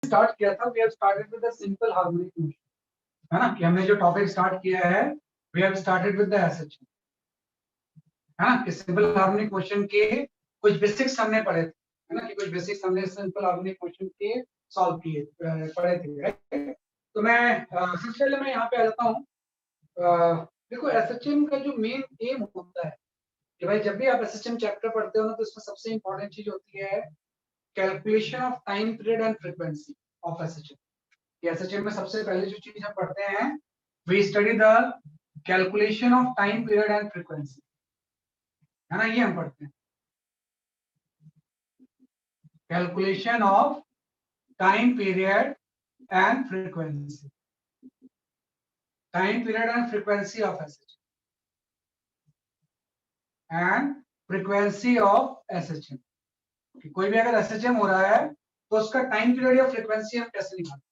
Start किया था, we have started with the simple harmonic motion, है ना, कि हमने जो टॉपिक स्टार्ट किया है we have started with the SHM, है ना, कि सिंपल हार्मोनिक मोशन के कुछ बेसिक्स हमने पढ़े थे, है ना, कि कुछ बेसिक्स हमने सिंपल हार्मोनिक मोशन के सॉल्व किए पढ़े थे, राइट। तो मैं सबसे पहले मैं यहाँ पे आ जाता हूँ। देखो एसएचएम का जो मेन एम होता है कि भाई जब भी आप एसएचएम चैप्टर पढ़ते हो ना तो इसमें सबसे इंपॉर्टेंट चीज होती है calculation of time period and frequency of SHM. SHM में सबसे पहले जो चीज हम पढ़ते हैं we study the calculation of time period and frequency, है ना, ये हम पढ़ते हैं calculation of time period and frequency, time period and frequency of SHM and frequency of SHM. कोई भी अगर एसएचएम हो रहा है तो उसका टाइम पीरियड या फ्रीक्वेंसी हम कैसे निकालते हैं,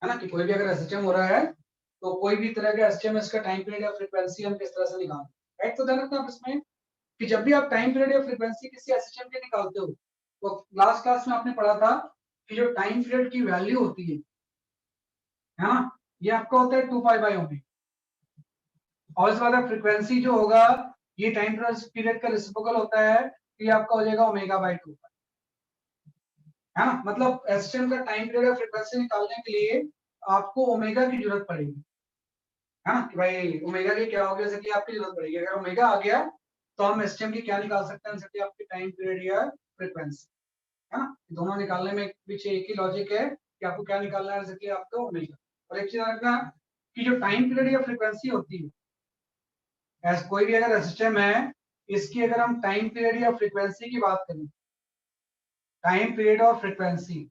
है ना, कि कोई भी अगर एसएचएम हो रहा है तो कोई भी तरह का एसएचएम इसका टाइम पीरियड या फ्रीक्वेंसी हम किस तरह से निकालते हैं, राइट। तो ध्यान रखना आप इसमें कि जब भी आप टाइम पीरियड या फ्रीक्वेंसी किसी एसएचएम के निकालते हो तो लास्ट क्लास में आपने पढ़ा था कि जो टाइम पीरियड की वैल्यू होती है ना, ये आपका होता है 2π/ओमेगा, और इसके बाद फ्रीक्वेंसी जो होगा ये टाइम पीरियड का रेसिप्रोकल होता है, ये आपका हो जाएगा ω/2π, है ना। मतलब एसएचएम का टाइम पीरियड या फ्रीक्वेंसी निकालने के लिए आपको ओमेगा की जरूरत पड़ेगी, है ना, कि भाई ओमेगा की क्या होगी, जैसे कि आपकी जरूरत पड़ेगी। अगर ओमेगा आ गया तो हम एसएचएम की क्या निकाल सकते हैं, जैसे कि आपकी टाइम पीरियड या फ्रीक्वेंसी, है ना। दोनों निकालने में पीछे एक ही लॉजिक है कि आपको क्या निकालना है, जैसे कि आपका ओमेगा। और एक चीज रखना कि जो टाइम पीरियड या फ्रीक्वेंसी होती है, कोई भी अगर एसएचएम है इसकी अगर हम टाइम पीरियड या फ्रीक्वेंसी की बात करें, टाइम पीरियड और frequency,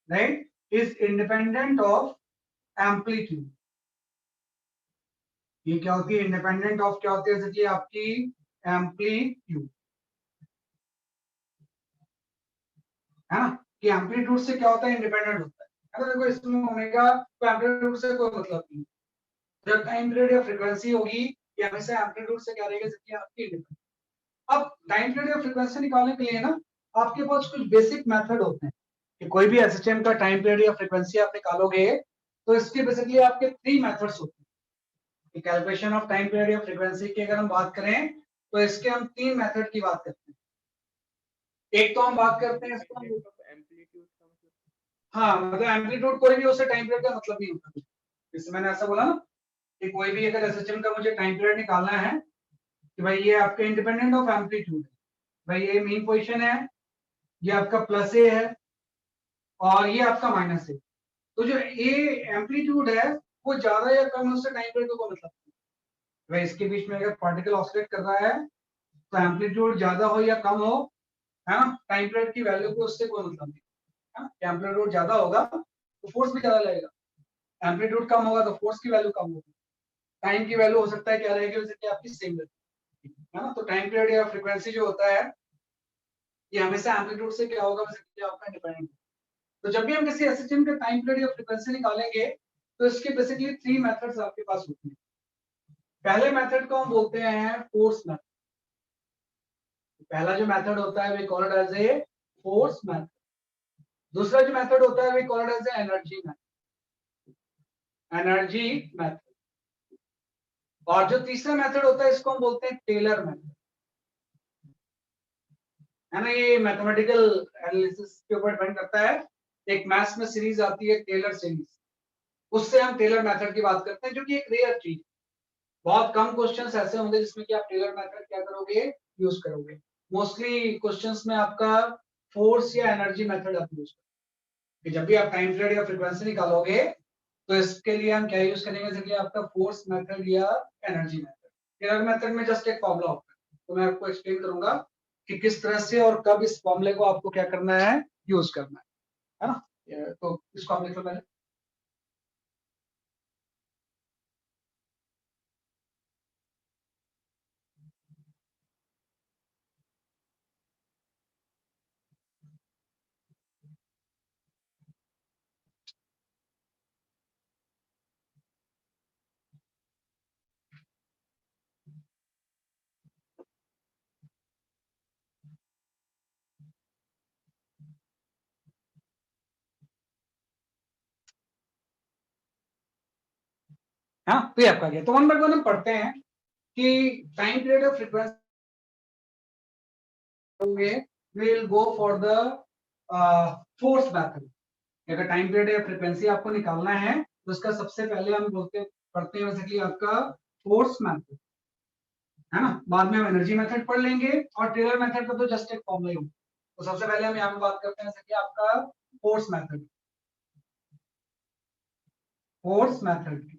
right, is independent of amplitude. ये क्या होती है, इंडिपेंडेंट ऑफ क्या होती है, जैसे कि आपकी एम्पलीट्यूड, है ना, कि एम्पलीट्यूड से क्या होता है, इंडिपेंडेंट होता है। तो देखो इसमें ओमेगा तो एम्पलीट्यूड से कोई मतलब नहीं, जब टाइम पीरियड या फ्रीक्वेंसी होगी ये हमेशा एम्पलीट्यूड से क्या रहेगा, जैसे कि आपकी इंडिपेंडेंट। अब टाइम पीरियड या फ्रीक्वेंसी निकालने के लिए ना आपके पास कुछ बेसिक मेथड होते हैं कि कोई भी एसएचएम का टाइम पीरियड या फ्रीक्वेंसी आप निकालोगे तो इसके बेसिकली आपके 3 मेथड्स होते हैं। कैलकुलेशन ऑफ टाइम पीरियड या फ्रीक्वेंसी की अगर हम बात करें तो इसके हम 3 मेथड की बात करते हैं। एक तो हम बात करते हैं इसको, हाँ मतलब एम्पलीट्यूड कोई भी उससे टाइम पीरियड का मतलब नहीं होता। जैसे मैंने ऐसा बोला ना कि कोई भी अगर एसएचएम का मुझे टाइम पीरियड निकालना है कि भाई ये आपका इंडिपेंडेंट ऑफ एम्पलीट्यूड है, भाई ये मीन पोजीशन है, ये आपका प्लस ए है और ये आपका माइनस है। तो जो ए एम्पलीट्यूड है वो ज्यादा या कम उससे टाइम पीरियड को मतलब नहीं। भाई इसके बीच में अगर पार्टिकल ऑसिलेट कर रहा है तो एम्पलीट्यूड ज्यादा हो या कम हो, है ना, टाइम पीरियड की वैल्यू को उससे कोई मतलब नहीं, है ना। एम्पलीट्यूड ज्यादा होगा तो फोर्स भी ज्यादा लगेगा, एम्पलीट्यूड कम होगा तो फोर्स की वैल्यू कम होगी, टाइम की वैल्यू हो सकता है क्या रहेगी, जैसे कि आपकी सेम रहेगी, है ना। तो टाइम पीरियड या फ्रीक्वेंसी जो होता है ये हमेशा एम्पलीट्यूड से क्या होगा, वैसे क्या आपका डिपेंडेंट। तो जब भी हम किसी एसएचएम के टाइम पीरियड या फ्रीक्वेंसी निकालेंगे तो इसके बेसिकली 3 मेथड्स आपके पास होते हैं। पहले मेथड को हम बोलते हैं फोर्स मेथड। पहला जो मेथड होता है we call it as a force method. दूसरा जो मेथड होता है we call it as a energy method, energy method. और जो तीसरा मेथड होता है इसको हम बोलते हैं टेलर मेथड, है ना। ये मैथमेटिकल एनालिसिस के ऊपर डिपेंड करता है। एक मैथ्स में सीरीज आती है टेलर सीरीज, उससे हम टेलर मेथड की बात करते हैं, जो कि एक रेयर चीज। बहुत कम क्वेश्चंस ऐसे होंगे जिसमें कि आप टेलर मेथड क्या करोगे, यूज करोगे। मोस्टली क्वेश्चंस में आपका फोर्स या एनर्जी मेथड आप यूज करोगे। जब भी आप टाइम पीरियड या फ्रीक्वेंसी निकालोगे तो इसके लिए हम क्या यूज करेंगे, जैसे कि आपका फोर्स मेथड या एनर्जी मेथड। टेलर मेथड में जस्ट एक फॉर्मूला होता है, तो मैं आपको एक्सप्लेन करूंगा कि किस तरह से और कब इस फॉर्मूले को आपको क्या करना है, यूज करना है ना। तो इसको आप लिख लो पहले। हाँ, तो ये आपका गया। तो वन बाय वन हम पढ़ते हैं कि time period of frequency will go for the force method. अगर टाइम पीरियड या फ्रीक्वेंसी आपको निकालना है तो उसका सबसे पहले हम पढ़ते हैं बेसिकली आपका फोर्स मेथड, है ना। बाद में हम एनर्जी मेथड पढ़ लेंगे और टेलर मेथड का तो जस्ट एक फॉर्मूला ही होगा। तो सबसे पहले हम यहाँ पे बात करते हैं जैसे कि आपका फोर्स मेथड। फोर्स मेथड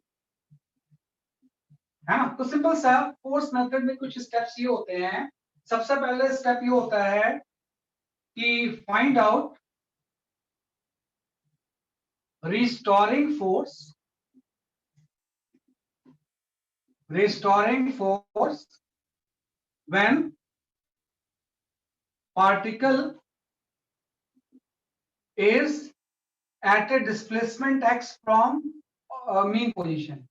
है ना। तो सिंपल सा फोर्स मेथड में कुछ स्टेप्स ये होते हैं। सबसे पहले स्टेप ये होता है कि find out restoring force when particle is at a displacement x from mean position,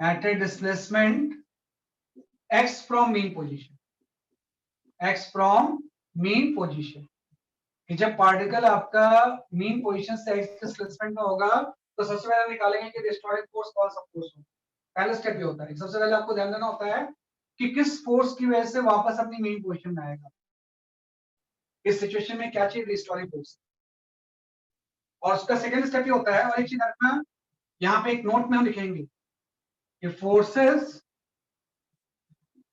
at a displacement x from mean position, x from mean position। कि जब पार्टिकल आपका मीन पोजीशन से एक्स डिस्प्लेसमेंट में होगा तो सबसे पहले निकालेंगे कि रिस्टोरिंग फोर्स कौन सा फोर्स होगा। पहला स्टेप ये होता है। सबसे पहले आपको ध्यान देना होता है कि किस फोर्स की वजह से वापस अपनी मीन पोजीशन में आएगा। इस सिचुएशन में क्या चाहिए? Restoring force. और उसका सेकंड स्टेप ये होता है, और एक चीज रखना, यहाँ पे एक नोट में हम लिखेंगे कि forces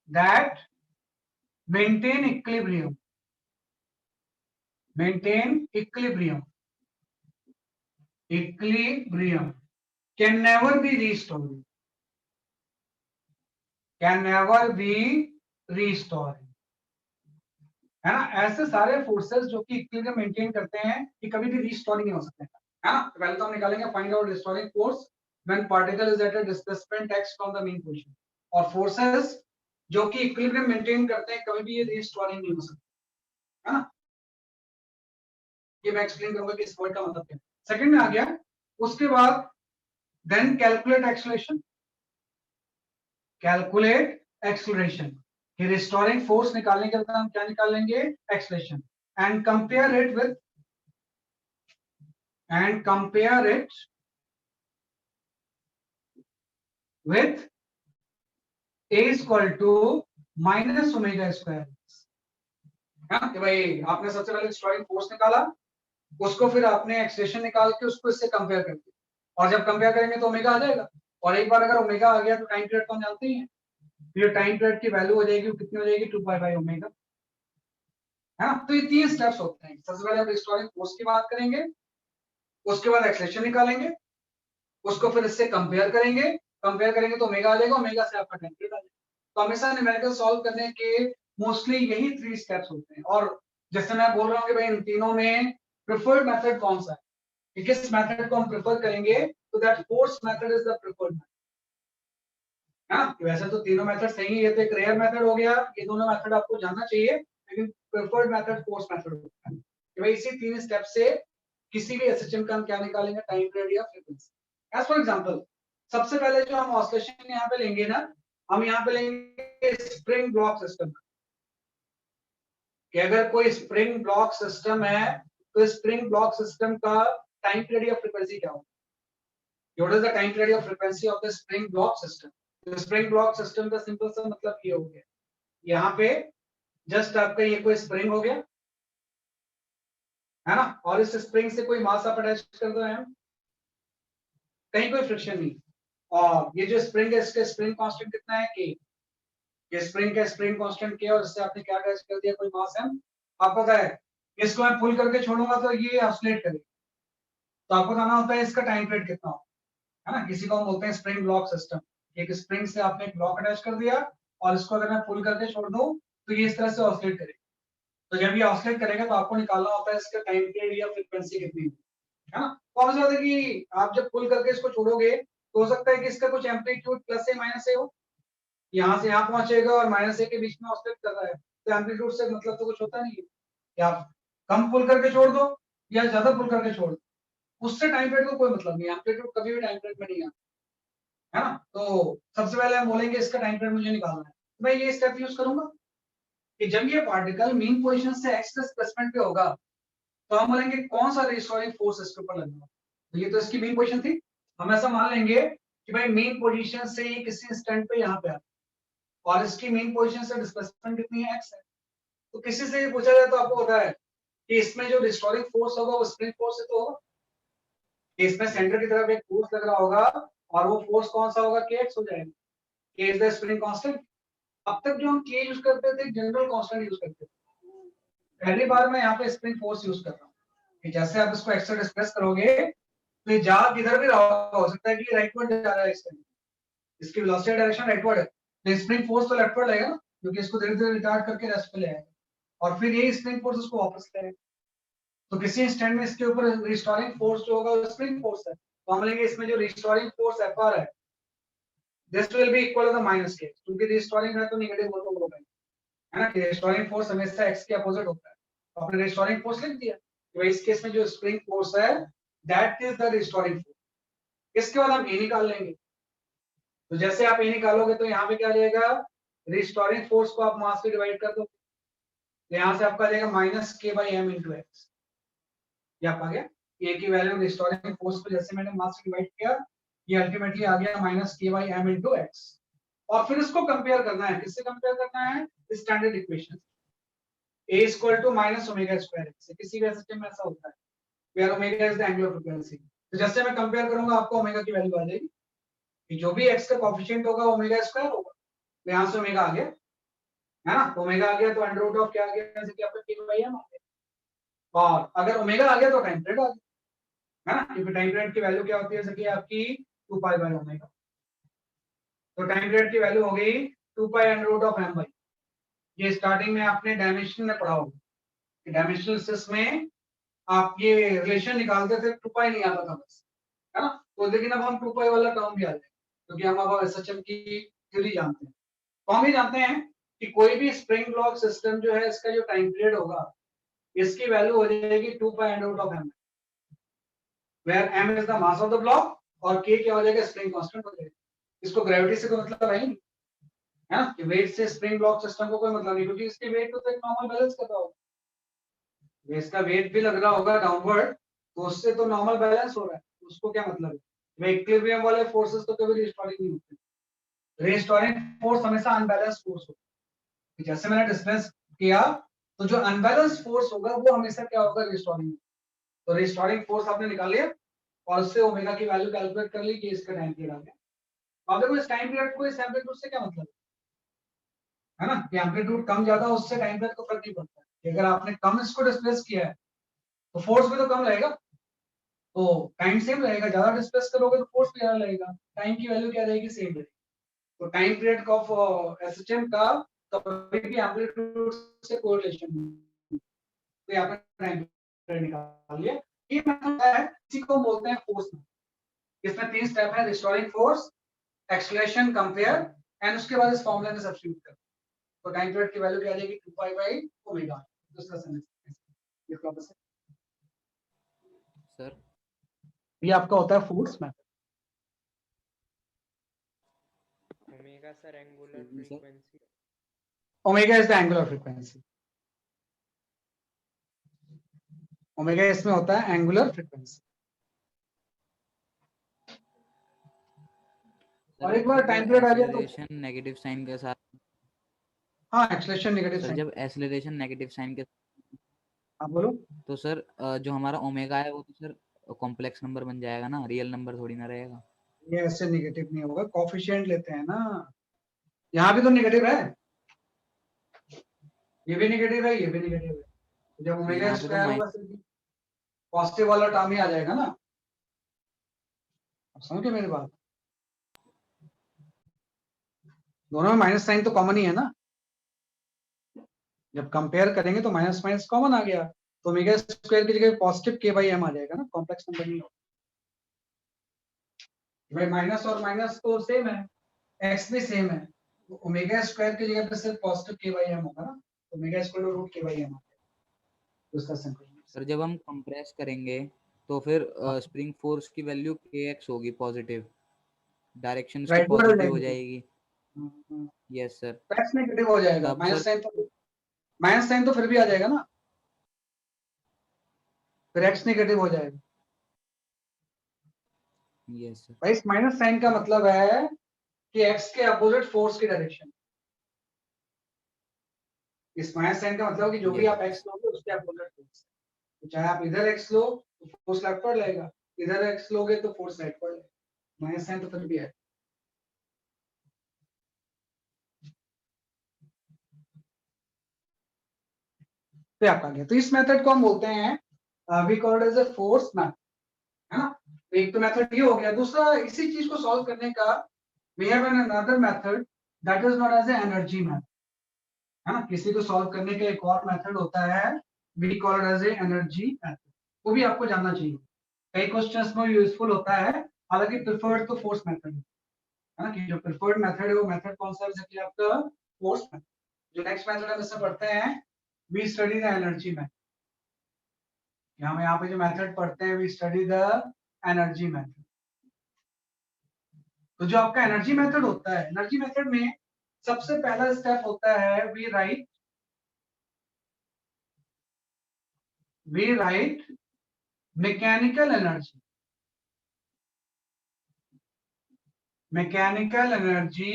that maintain equilibrium, equilibrium can never be restored, है ना। ऐसे सारे फोर्सेस जो कि इक्विलिब्रियम मेंटेन करते हैं कि कभी भी रिस्टोर नहीं हो सकते, है ना। तो पहले तो हम निकालेंगे find out restoring force when particle is at a displacement x from the mean position. और फोर्सेस जो कि इक्विलिब्रियम मेंटेन करते हैं कभी भी ये रिस्टोरिंग नहीं हो सकते, है ना। ये मैं एक्सप्लेन करूंगा कि इस वर्ड का मतलब क्या है। सेकंड में आ गया। उसके बाद देन कैलकुलेट एक्सेलरेशन, कि रिस्टोरिंग फोर्स निकालने के बाद हम क्या निकाल लेंगे? Acceleration. And compare it with a equal to minus omega square. कि भाई आपने सबसे पहले रिस्टोरिंग फोर्स निकाला, उसको फिर आपने एक्सेलरेशन निकाल के उसको इससे कंपेयर कर दिया, और जब कंपेयर करेंगे तो ओमेगा आ जाएगा। और एक बार अगर ओमेगा आ गया तो टाइम पीरियड तो हम जानते ही हैं, ये टाइम पीरियड की वैल्यू हो जाएगी, कितनी हो जाएगी? 2 पाई ओमेगा, है ना। तो ये 3 स्टेप्स होते हैं। सबसे पहले हम रिस्टोरिंग फोर्स की बात करेंगे, उसके बाद एक्सेलरेशन निकालेंगे, उसको फिर इससे कंपेयर करेंगे तो ओमेगा आ जाएगा, ओमेगा से आपका टाइम पीरियड आ जाएगा। तो हमेशा न्यूमेरिकल सॉल्व करने के मोस्टली यही 3 स्टेप्स होते हैं। और जैसे मैं बोल रहा हूँ कि भाई इन तीनों में प्रेफर्ड मेथड कौन सा है, किस मेथड को हम प्रेफर करेंगे, तो that force method is the preferred method, है ना। वैसे तो तीनों मेथड सही है, ये तो एक रेयर मेथड हो गया, ये दोनों मेथड आपको जानना चाहिए, लेकिन प्रेफर्ड मेथड फोर्स मेथड होता है कि भाई इसी 3 स्टेप से किसी भी एसएचएम का हम क्या निकालेंगे? टाइम पीरियड या फ्रीक्वेंसी। एज फॉर एग्जांपल, सबसे पहले जो हम ऑसिलेशन यहाँ पे लेंगे ना, हम यहाँ पे लेंगे स्प्रिंग ब्लॉक सिस्टम, कि अगर कोई स्प्रिंग ब्लॉक सिस्टम है तो स्प्रिंग ब्लॉक सिस्टम का टाइम पीरियड या फ्रीक्वेंसी क्या होगा? What is the time period of frequency of the spring block system? तो स्प्रिंग ब्लॉक सिस्टम का सिंपल सा मतलब ये हो गया, यहाँ पे जस्ट आपका ये कोई स्प्रिंग हो गया, है ना, और इस स्प्रिंग से कोई मास आप अटैच कर दो, है कहीं कोई फ्रिक्शन नहीं। और ये जो स्प्रिंग है इसका स्प्रिंग कांस्टेंट कितना है? के। ये स्प्रिंग का स्प्रिंग कांस्टेंट के, और इससे आपने क्या अटैच कर दिया? कोई मास है। आप पता है इसको मैं पुल करके छोड़ूंगा तो ये ऑसिलेट करेगा, तो आपको बताना होता है इसका टाइम पीरियड कितना हो, है ना। किसी को हम बोलते हैं स्प्रिंग ब्लॉक सिस्टम। एक स्प्रिंग से आपने एक ब्लॉक अटैच कर दिया, और इसको अगर मैं पुल करके छोड़ दूं तो ये इस तरह से ऑसिलेट करेगा। तो जब ये ऑसिलेट करेगा तो आपको निकालना होता है इसका टाइम पीरियड या फ्रीक्वेंसी कितनी है ना। तो आप समझते हैं कि आप जब पुल करके इसको छोड़ोगे तो हो सकता है कि इसका कुछ एम्पलीट्यूड प्लस से माइनस से हो, यहाँ से यहाँ पहुंचेगा और माइनस ए के बीच में ऑसिलेट कर रहा है, तो एम्पलीट्यूड से मतलब तो कुछ होता नहीं है कि आप कम पुल करके छोड़ दो या ज्यादा पुल करके छोड़ दो, उससे टाइम पीरियड को कोई मतलब नहीं है। एम्पलीट्यूड कभी भी टाइम पीरियड में नहीं आता, है ना। तो सबसे पहले हम बोलेंगे इसका टाइम पीरियड मुझे निकालना है, तो मैं ये स्टेप यूज करूंगा कि जब ये पार्टिकल मीन पोजीशन से एक्स डिस्प्लेसमेंट पे होगा तो हम बोलेंगे कौन सा रिस्टोरिंग फोर्स इसके ऊपर लगेगा। तो ये तो इसकी मीन पोजीशन थी, हम ऐसा मान लेंगे कि भाई मेन पोजीशन से ये किसी इंस्टेंट पे यहाँ पे आता है और इसकी मेन पोजीशन से डिस्प्लेसमेंट कितनी है, x है। तो किसी से ये पूछा जाए तो आपको पता है कि इसमें जो रिस्टोरिंग फोर्स होगा वो स्प्रिंग फोर्स से तो होगा, इसमें सेंटर की तरफ एक फोर्स लग रहा होगा और वो फोर्स कौन सा होगा, kx हो जाएगा। k is the spring constant. अब तक जो हम k यूज करते थे जनरल कांस्टेंट यूज करते थे, पहली बार मैं यहाँ पे स्प्रिंग फोर्स यूज कर रहा हूँ कि जैसे आप इसको एक्स से डिस्प्लेस करोगे तो ये जा किधर भी रहा होगा, हो सकता है कि राइटवर्ड जा रहा है, इसकी वेलोसिटी डायरेक्शन राइटवर्ड है, तो स्प्रिंग फोर्स तो लेफ्टवर्ड लगेगा ना, क्योंकि इसको धीरे धीरे रिटार्ड करके रेस्ट पे ले आएगा और फिर यही स्प्रिंग फोर्स उसको वापस ले आएगा। तो किसी इंस्टेंट में इसके ऊपर रिस्टोरिंग फोर्स जो होगा वो स्प्रिंग फोर्स है, तो हम लेंगे इसमें जो रिस्टोरिंग फोर्स Fr है this will be equal to the minus k, क्योंकि रिस्टोरिंग है तो नेगेटिव हो तो होगा, है ना, कि रिस्टोरिंग फोर्स हमेशा x के अपोजिट होता है। तो आपने रिस्टोरिंग फोर्स लिख दिया, तो इस केस में जो स्प्रिंग फोर्स है that is the restoring force. इसके बाद हम a निकाल लेंगे, तो जैसे आप a निकालोगे तो यहाँ पे क्या जाएगा, रिस्टोरिंग फोर्स को आप मास से डिवाइड कर दो, तो यहाँ से आपका आ जाएगा minus k by m into x. ये आप आ गया a की वैल्यू रिस्टोरिंग फोर्स को जैसे मैंने मास से डिवाइड किया, ये अल्टीमेटली आ गया minus k by m into x. और फिर इसको कंपेयर करना है, किससे कंपेयर करना है, standard equation a equal to minus omega square x. किसी भी सिस्टम में ऐसा होता है where omega is the angular frequency. तो जैसे मैं कंपेयर करूंगा आपको ओमेगा की वैल्यू आ जाएगी कि जो भी x का कोएफिशिएंट होगा ओमेगा स्क्वायर होगा, तो यहां से ओमेगा आ गया, है ना, तो ओमेगा आ गया तो अंडर रूट ऑफ क्या आ गया, जैसे कि आपका k बाई m आ गया। और अगर ओमेगा आ गया तो टाइम पीरियड आ गया, है ना, क्योंकि टाइम पीरियड की वैल्यू क्या होती है, जैसे कि आपकी 2 पाई बाय ओमेगा, तो टाइम पीरियड की वैल्यू हो गई 2 pi under root of m by. ये स्टार्टिंग में आपने डायमेंशन में पढ़ा होगा, डायमेंशनल सिस्टम में आप ये रिलेशन निकालते थे, 2 पाई नहीं आता था बस, है ना, तो लेकिन अब हम 2 पाई वाला टर्म भी आ जाएगा क्योंकि हम अब एसएचएम की थ्योरी जानते हैं। तो हम ही जानते हैं कि कोई भी स्प्रिंग ब्लॉक सिस्टम जो है इसका जो टाइम पीरियड होगा इसकी वैल्यू हो जाएगी 2 pi under root of m, where m is the mass of the block और k क्या हो जाएगा, स्प्रिंग कांस्टेंट हो जाएगा। इसको ग्रेविटी से कोई मतलब है नहीं, है ना, कि वेट से स्प्रिंग ब्लॉक सिस्टम को कोई मतलब नहीं, क्योंकि इसके वेट को तो एक नॉर्मल बैलेंस कर रहा होगा, इसका वेट भी लग रहा होगा डाउनवर्ड, तो उससे तो नॉर्मल बैलेंस हो रहा है, उसको क्या मतलब है। भाई इक्विलिब्रियम वाले फोर्सेस तो कभी रिस्टोरिंग नहीं होते, रिस्टोरिंग फोर्स हमेशा अनबैलेंस फोर्स होता है। जैसे मैंने डिस्कस किया तो जो अनबैलेंस फोर्स होगा वो हमेशा क्या होगा, रिस्टोरिंग। तो रिस्टोरिंग फोर्स आपने निकाल लिया और उससे ओमेगा की वैल्यू कैलकुलेट कर ली कि इसका टाइम पीरियड आ गया। अब देखो इस टाइम पीरियड को इस एम्पलीट्यूड से क्या मतलब है ना, कि एम्पलीट्यूड कम ज्यादा उससे टाइम पीरियड को फर्क नहीं पड़ता है। अगर आपने कम इसको डिस्प्लेस किया है तो फोर्स भी तो कम लगेगा, तो टाइम सेम रहेगा, ज्यादा डिस्प्लेस करोगे तो फोर्स भी ज्यादा लगेगा, टाइम की वैल्यू क्या रहेगी, सेम रहेगी। तो टाइम पीरियड ऑफ एसएचएम का कभी भी एम्पलीट्यूड से कोरिलेशन नहीं, तो यहाँ पे टाइम पीरियड निकाल लिया। ये मेथड है, इसी को बोलते हैं फोर्स। इसमें 3 स्टेप है, restoring force, acceleration, compare and उसके बाद इस फॉर्मूला में सब्स्टिट्यूट कर। तो टाइम पीरियड की वैल्यू क्या आ जाएगी, 2 पाई बाई ओमेगा। दूसरा सेंटेंस ये वापस सर ये आपका होता है force method. Omega sir angular frequency, omega is the angular frequency, omega इसमें होता है एंगुलर फ्रीक्वेंसी। और एक बार टाइम पीरियड आ गया तो एक्सेलरेशन नेगेटिव साइन के साथ, हाँ एक्सेलरेशन नेगेटिव सर साइन। जब एक्सेलरेशन नेगेटिव साइन के, हाँ बोलो। तो सर जो हमारा ओमेगा है वो तो सर कॉम्प्लेक्स नंबर बन जाएगा ना, रियल नंबर थोड़ी ना रहेगा। ये ऐसे नेगेटिव नहीं होगा, कोफिशिएंट लेते हैं ना, यहाँ भी तो नेगेटिव है, ये भी नेगेटिव है, ये भी नेगेटिव है। जब तो ओमेगा यहाँ पे तो स्क्वायर होगा सिर्फ पॉजिटिव वाला टर्म ही आ जाएगा ना, आप समझ गए मेरी बात, दोनों में माइनस साइन तो कॉमन ही है ना, जब कंपेयर करेंगे तो माइनस माइनस कॉमन आ गया, तो ओमेगा स्क्वायर की जगह पॉजिटिव k बाई m आ जाएगा ना, कॉम्प्लेक्स नंबर नहीं होगा भाई, माइनस और माइनस तो सेम है, x भी सेम है, तो ओमेगा स्क्वायर की जगह पे सिर्फ पॉजिटिव k बाई m होगा ना, तो omega square root k by m आ जाएगा। दूसरा सिंपल सर जब हम कंप्रेस करेंगे तो फिर स्प्रिंग फोर्स की वैल्यू kx होगी, पॉजिटिव डायरेक्शन उसकी राइट वर्ड पॉजिटिव हो जाएगी, जाएगी। Yes sir. x नेगेटिव हो जाएगा, तब सर माइनस साइन तो फिर भी आ जाएगा ना, फिर x नेगेटिव हो जाएगा। Yes sir. भाई इस माइनस साइन का मतलब है कि एक्स के अपोजिट फोर्स की डायरेक्शन। इस माइनस साइन का मतलब कि जो भी Yes. आप एक्स लोगे उसके अपोजिट फोर्स। तो चाहे आप इधर एक्स लो तो फोर्स लेफ्ट पर लगेगा, इधर एक्स लोगे तो फोर्स राइट पर लगेगा। माइनस साइन तो फिर भी है। तो आपका गया। तो इस मेथड को हम बोलते हैं we called as a force method, है ना। तो एक तो मेथड ये हो गया। दूसरा, इसी चीज को सॉल्व करने का we have an another method that is not as energy method, है ना। किसी को सॉल्व करने का एक और मेथड होता है we called as energy method. वो भी आपको जानना चाहिए, कई क्वेश्चंस में यूजफुल होता है। हालांकि प्रिफर्ड तो फोर्स मेथड है ना, कि जो प्रिफर्ड मेथड है वो मेथड कौन सा है आपका फोर्स मेथड। जो नेक्स्ट मेथड हम इससे पढ़ते हैं we study the energy method. हम यहाँ पे जो मेथड पढ़ते हैं we study the energy method. तो जो आपका एनर्जी मेथड होता है, एनर्जी मेथड में सबसे पहला स्टेप होता है we write mechanical energy. Mechanical energy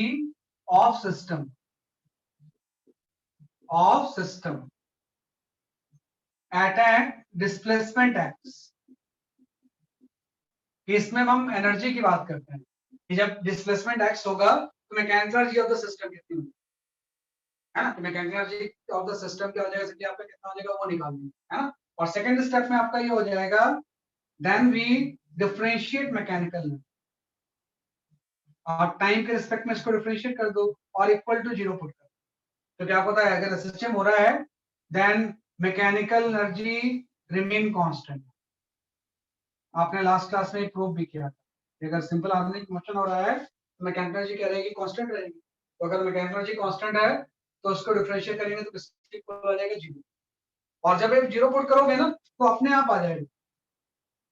of system at displacement x. इसमें हम एनर्जी की बात करते हैं कि जब डिस्प्लेसमेंट एक्स होगा तो mechanical energy of the system कितनी होगी, है ना। तो mechanical energy of the system क्या हो जाएगा, कि आपका कितना हो जाएगा वो निकालना है ना। और सेकंड स्टेप में आपका ये हो जाएगा then we differentiate mechanical energy. आप टाइम के रिस्पेक्ट में इसको डिफरेंशिएट कर दो और इक्वल टू 0 पुट कर। तो क्या होता है, अगर सिस्टम हो रहा है then mechanical energy remain constant. आपने लास्ट क्लास में प्रूव भी किया था, अगर सिंपल हार्मोनिक मोशन हो रहा है तो मैकेनिकल एनर्जी क्या रहेगी, कांस्टेंट रहेगी। तो अगर मैकेनिकल एनर्जी कांस्टेंट है तो उसको डिफरेंशिएट करेंगे तो किसके इक्वल आ जाएगा, 0। और जब आप 0 पुट करोगे ना तो अपने आप आ जाएगा,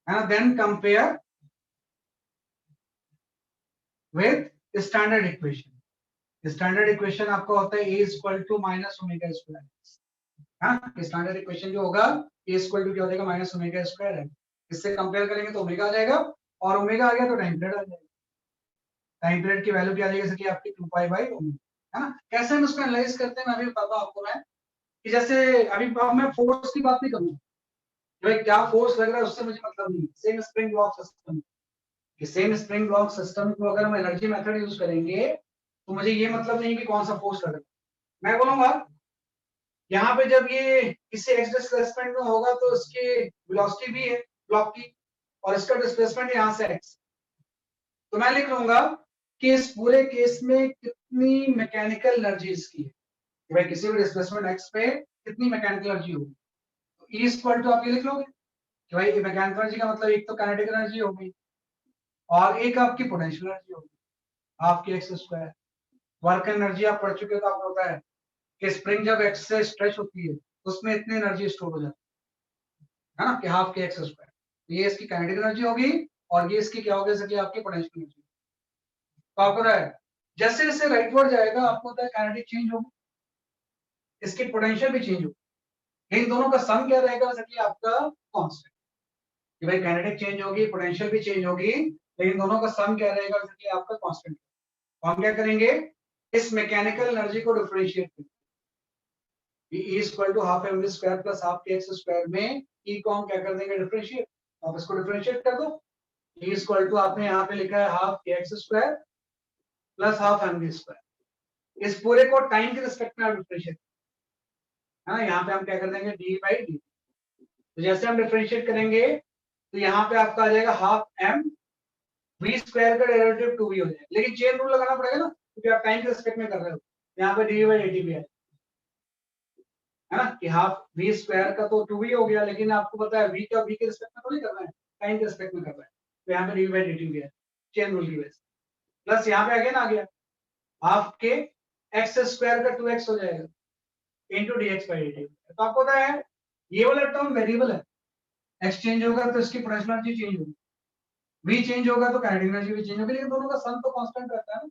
है ना। Then compare with standard equation. Standard equation आपका होता है a equal to minus omega square, हाँ। स्टैंडर्ड इक्वेशन जो होगा a इक्वल टू क्या हो जाएगा, माइनस ओमेगा स्क्वायर है। इससे कंपेयर करेंगे तो ओमेगा आ जाएगा, और ओमेगा आ गया तो टाइम पीरियड आ जाएगा। टाइम पीरियड की वैल्यू क्या आ जाएगी, जैसे कि आपकी 2 पाई बाई ओमेगा, है ना। कैसे हम इसको एनालाइज करते हैं मैं अभी बताता हूं आपको। मैं कि जैसे अभी मैं फोर्स की बात नहीं करूंगा, भाई क्या फोर्स लग रहा है उससे मुझे मतलब नहीं। सेम स्प्रिंग ब्लॉक सिस्टम, कि सेम स्प्रिंग ब्लॉक सिस्टम को अगर हम एनर्जी मेथड यूज करेंगे तो मुझे ये मतलब नहीं कि कौन सा फोर्स लग रहा है। मैं बोलूंगा यहाँ पे जब ये किसी एक्स डिस्प्लेसमेंट में होगा तो इसकी वेलोसिटी भी है ब्लॉक की, और इसका डिस्प्लेसमेंट यहाँ से एक्स। तो मैं लिख लूंगा कि इस पूरे केस में कितनी मैकेनिकल एनर्जी इसकी है, कि भाई किसी भी डिस्प्लेसमेंट एक्स पे कितनी मैकेनिकल एनर्जी होगी। तो ई इक्वल टू आप ये लिख लोगे कि भाई मैकेनिकल एनर्जी का मतलब एक तो काइनेटिक एनर्जी होगी और एक आपकी पोटेंशियल एनर्जी होगी, half k x square. Work energy आप पढ़ चुके हो तो आपको होता है कि स्प्रिंग जब एक्स से स्ट्रेच होती है तो उसमें इतनी एनर्जी स्टोर हो जाती है ना, कि हाफ के एक्स स्क्वायर। ये इसकी काइनेटिक एनर्जी होगी और ये इसकी क्या होगी, जैसे कि आपकी पोटेंशियल एनर्जी। तो आपको है जैसे जैसे राइटवर्ड जाएगा आपको होता है काइनेटिक चेंज होगी, इसकी पोटेंशियल भी चेंज होगी। इन दोनों का सम क्या रहेगा, जैसे कि आपका कांस्टेंट। कि भाई काइनेटिक चेंज होगी, पोटेंशियल भी चेंज होगी, लेकिन दोनों का सम क्या रहेगा, जैसे कि आपका कांस्टेंट। तो हम क्या करेंगे, इस मैकेनिकल एनर्जी को डिफरेंशिएट करेंगे। E equal to half m v square plus half k x square में E को हम क्या कर देंगे, डिफरेंशिएट। आप इसको डिफरेंशिएट कर दो। E इक्वल टू आपने यहाँ पे लिखा है half k x square plus half m v square. इस पूरे को टाइम के रिस्पेक्ट में आप डिफरेंशिएट, है ना। यहाँ पे हम क्या कर देंगे, डी बाई डी। तो जैसे हम डिफरेंशिएट करेंगे तो यहाँ पे आपका आ जाएगा हाफ एम वी स्क्वायर का डेरिवेटिव 2v हो जाएगा। लेकिन चेन रूल लगाना पड़ेगा ना, क्योंकि आप टाइम के रिस्पेक्ट में कर रहे हो। यहाँ पे डी बाई डी भी है ना, कि हाफ वी स्क्वायर का तो 2v हो गया, लेकिन आपको पता है v का v के रिस्पेक्ट में थोड़ी करना है, टाइम के रिस्पेक्ट में करना है। तो यहाँ पे डी बाई डी भी है चेन रूल की वजह से। प्लस यहाँ पे अगेन आ गया हाफ के एक्स स्क्वायर का 2x हो जाएगा into D x by D. तो आपको पता है ये वाला टर्म वेरिएबल है, एक्स चेंज होगा तो इसकी पोटेंशियल एनर्जी चेंज होगी, v चेंज होगा तो काइनेटिक एनर्जी भी चेंज होगी, लेकिन दोनों का सम तो कांस्टेंट रहता है ना।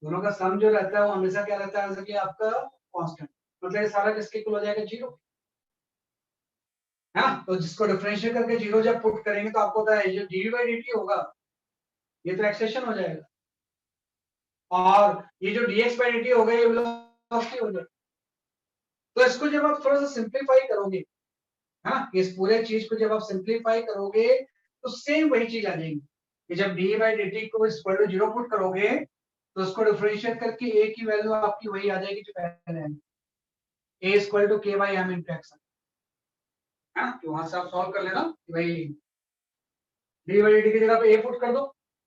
दोनों का सम जो रहता है वो हमेशा क्या रहता है, जैसे कि आपका कांस्टेंट। मतलब ये सारा किसके इक्वल हो जाएगा, 0, है ना। तो जिसको डिफरेंशिएट करके 0 जब पुट करेंगे तो आपको पता है ये डी बाई डी टी होगा, ये तो एक्सेशन हो जाएगा, और ये जो dx by dt हो गया ये वेलोसिटी हो जाएगा। तो इसको जब आप थोड़ा सा सिंप्लीफाई करोगे, हाँ, इस पूरे चीज को जब आप सिंप्लीफाई करोगे तो सेम वही चीज आ जाएगी कि जब डी बाई डी टी को इक्वल टू 0 पुट करोगे तो उसको डिफरेंशिएट करके ए की वैल्यू आपकी वही आ जाएगी जो पहले है, ए इक्वल टू के बाई एम इंटू एक्स, है, तो वहां से आप सॉल्व कर लेना कि भाई डी बाई डी टी की जगह पे ए पुट कर दो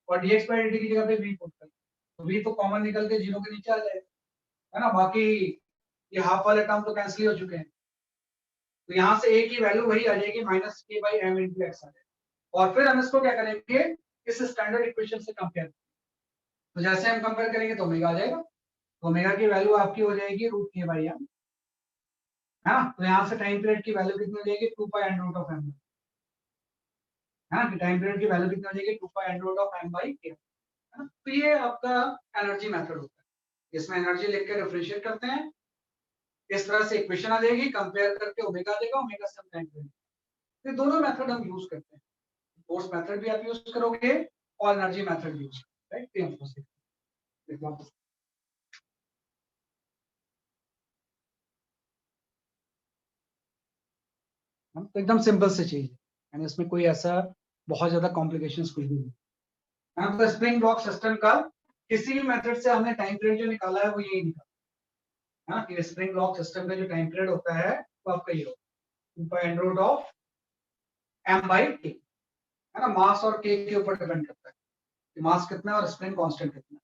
और D x by D T की जगह पे बी पुट कर दो, तो बी तो कॉमन निकल के 0 के नीचे आ जाएगा, है ना, बाकी ये हाफ वाले टर्म तो कैंसिल हो चुके हैं, तो यहाँ से ए की वैल्यू वही आ जाएगी माइनस के बाई एम इंटू एक्स आ जाएगा। और फिर हम इसको क्या करेंगे, इस स्टैंडर्ड इक्वेशन से कंपेयर, तो जैसे हम कंपेयर करेंगे तो ओमेगा आ जाएगा, तो ओमेगा की वैल्यू आपकी हो जाएगी रूट के बाई एम, है ना, तो यहाँ से टाइम पीरियड की वैल्यू कितनी हो जाएगी 2 pi under root of m, है ना, टाइम पीरियड की वैल्यू कितनी हो जाएगी 2 pi under root of m by k, तो ये आपका एनर्जी मेथड होता है, इसमें एनर्जी लिख के डिफरेंशिएट करते हैं, इस तरह से इक्वेशन आ जाएगी, कंपेयर करके ओमेगा देगा, ओमेगा से टाइम पीरियड, ये दोनों मेथड हम यूज करते हैं, फोर्स मेथड भी आप यूज करोगे और एनर्जी मेथड भी यूज करोगे, राइट। तो एकदम सिंपल से चीज है, यानी इसमें कोई ऐसा बहुत ज्यादा कॉम्प्लिकेशंस कुछ भी नहीं। तो स्प्रिंग ब्लॉक सिस्टम का किसी भी मेथड से हमने टाइम पीरियड जो निकाला है वो यही निकाला, हाँ, कि स्प्रिंग ब्लॉक सिस्टम का जो टाइम पीरियड होता है वो आपका ये होगा 2 pi under root of m by k, है ना, मास और के ऊपर डिपेंड करता है कि मास कितना है और स्प्रिंग कांस्टेंट कितना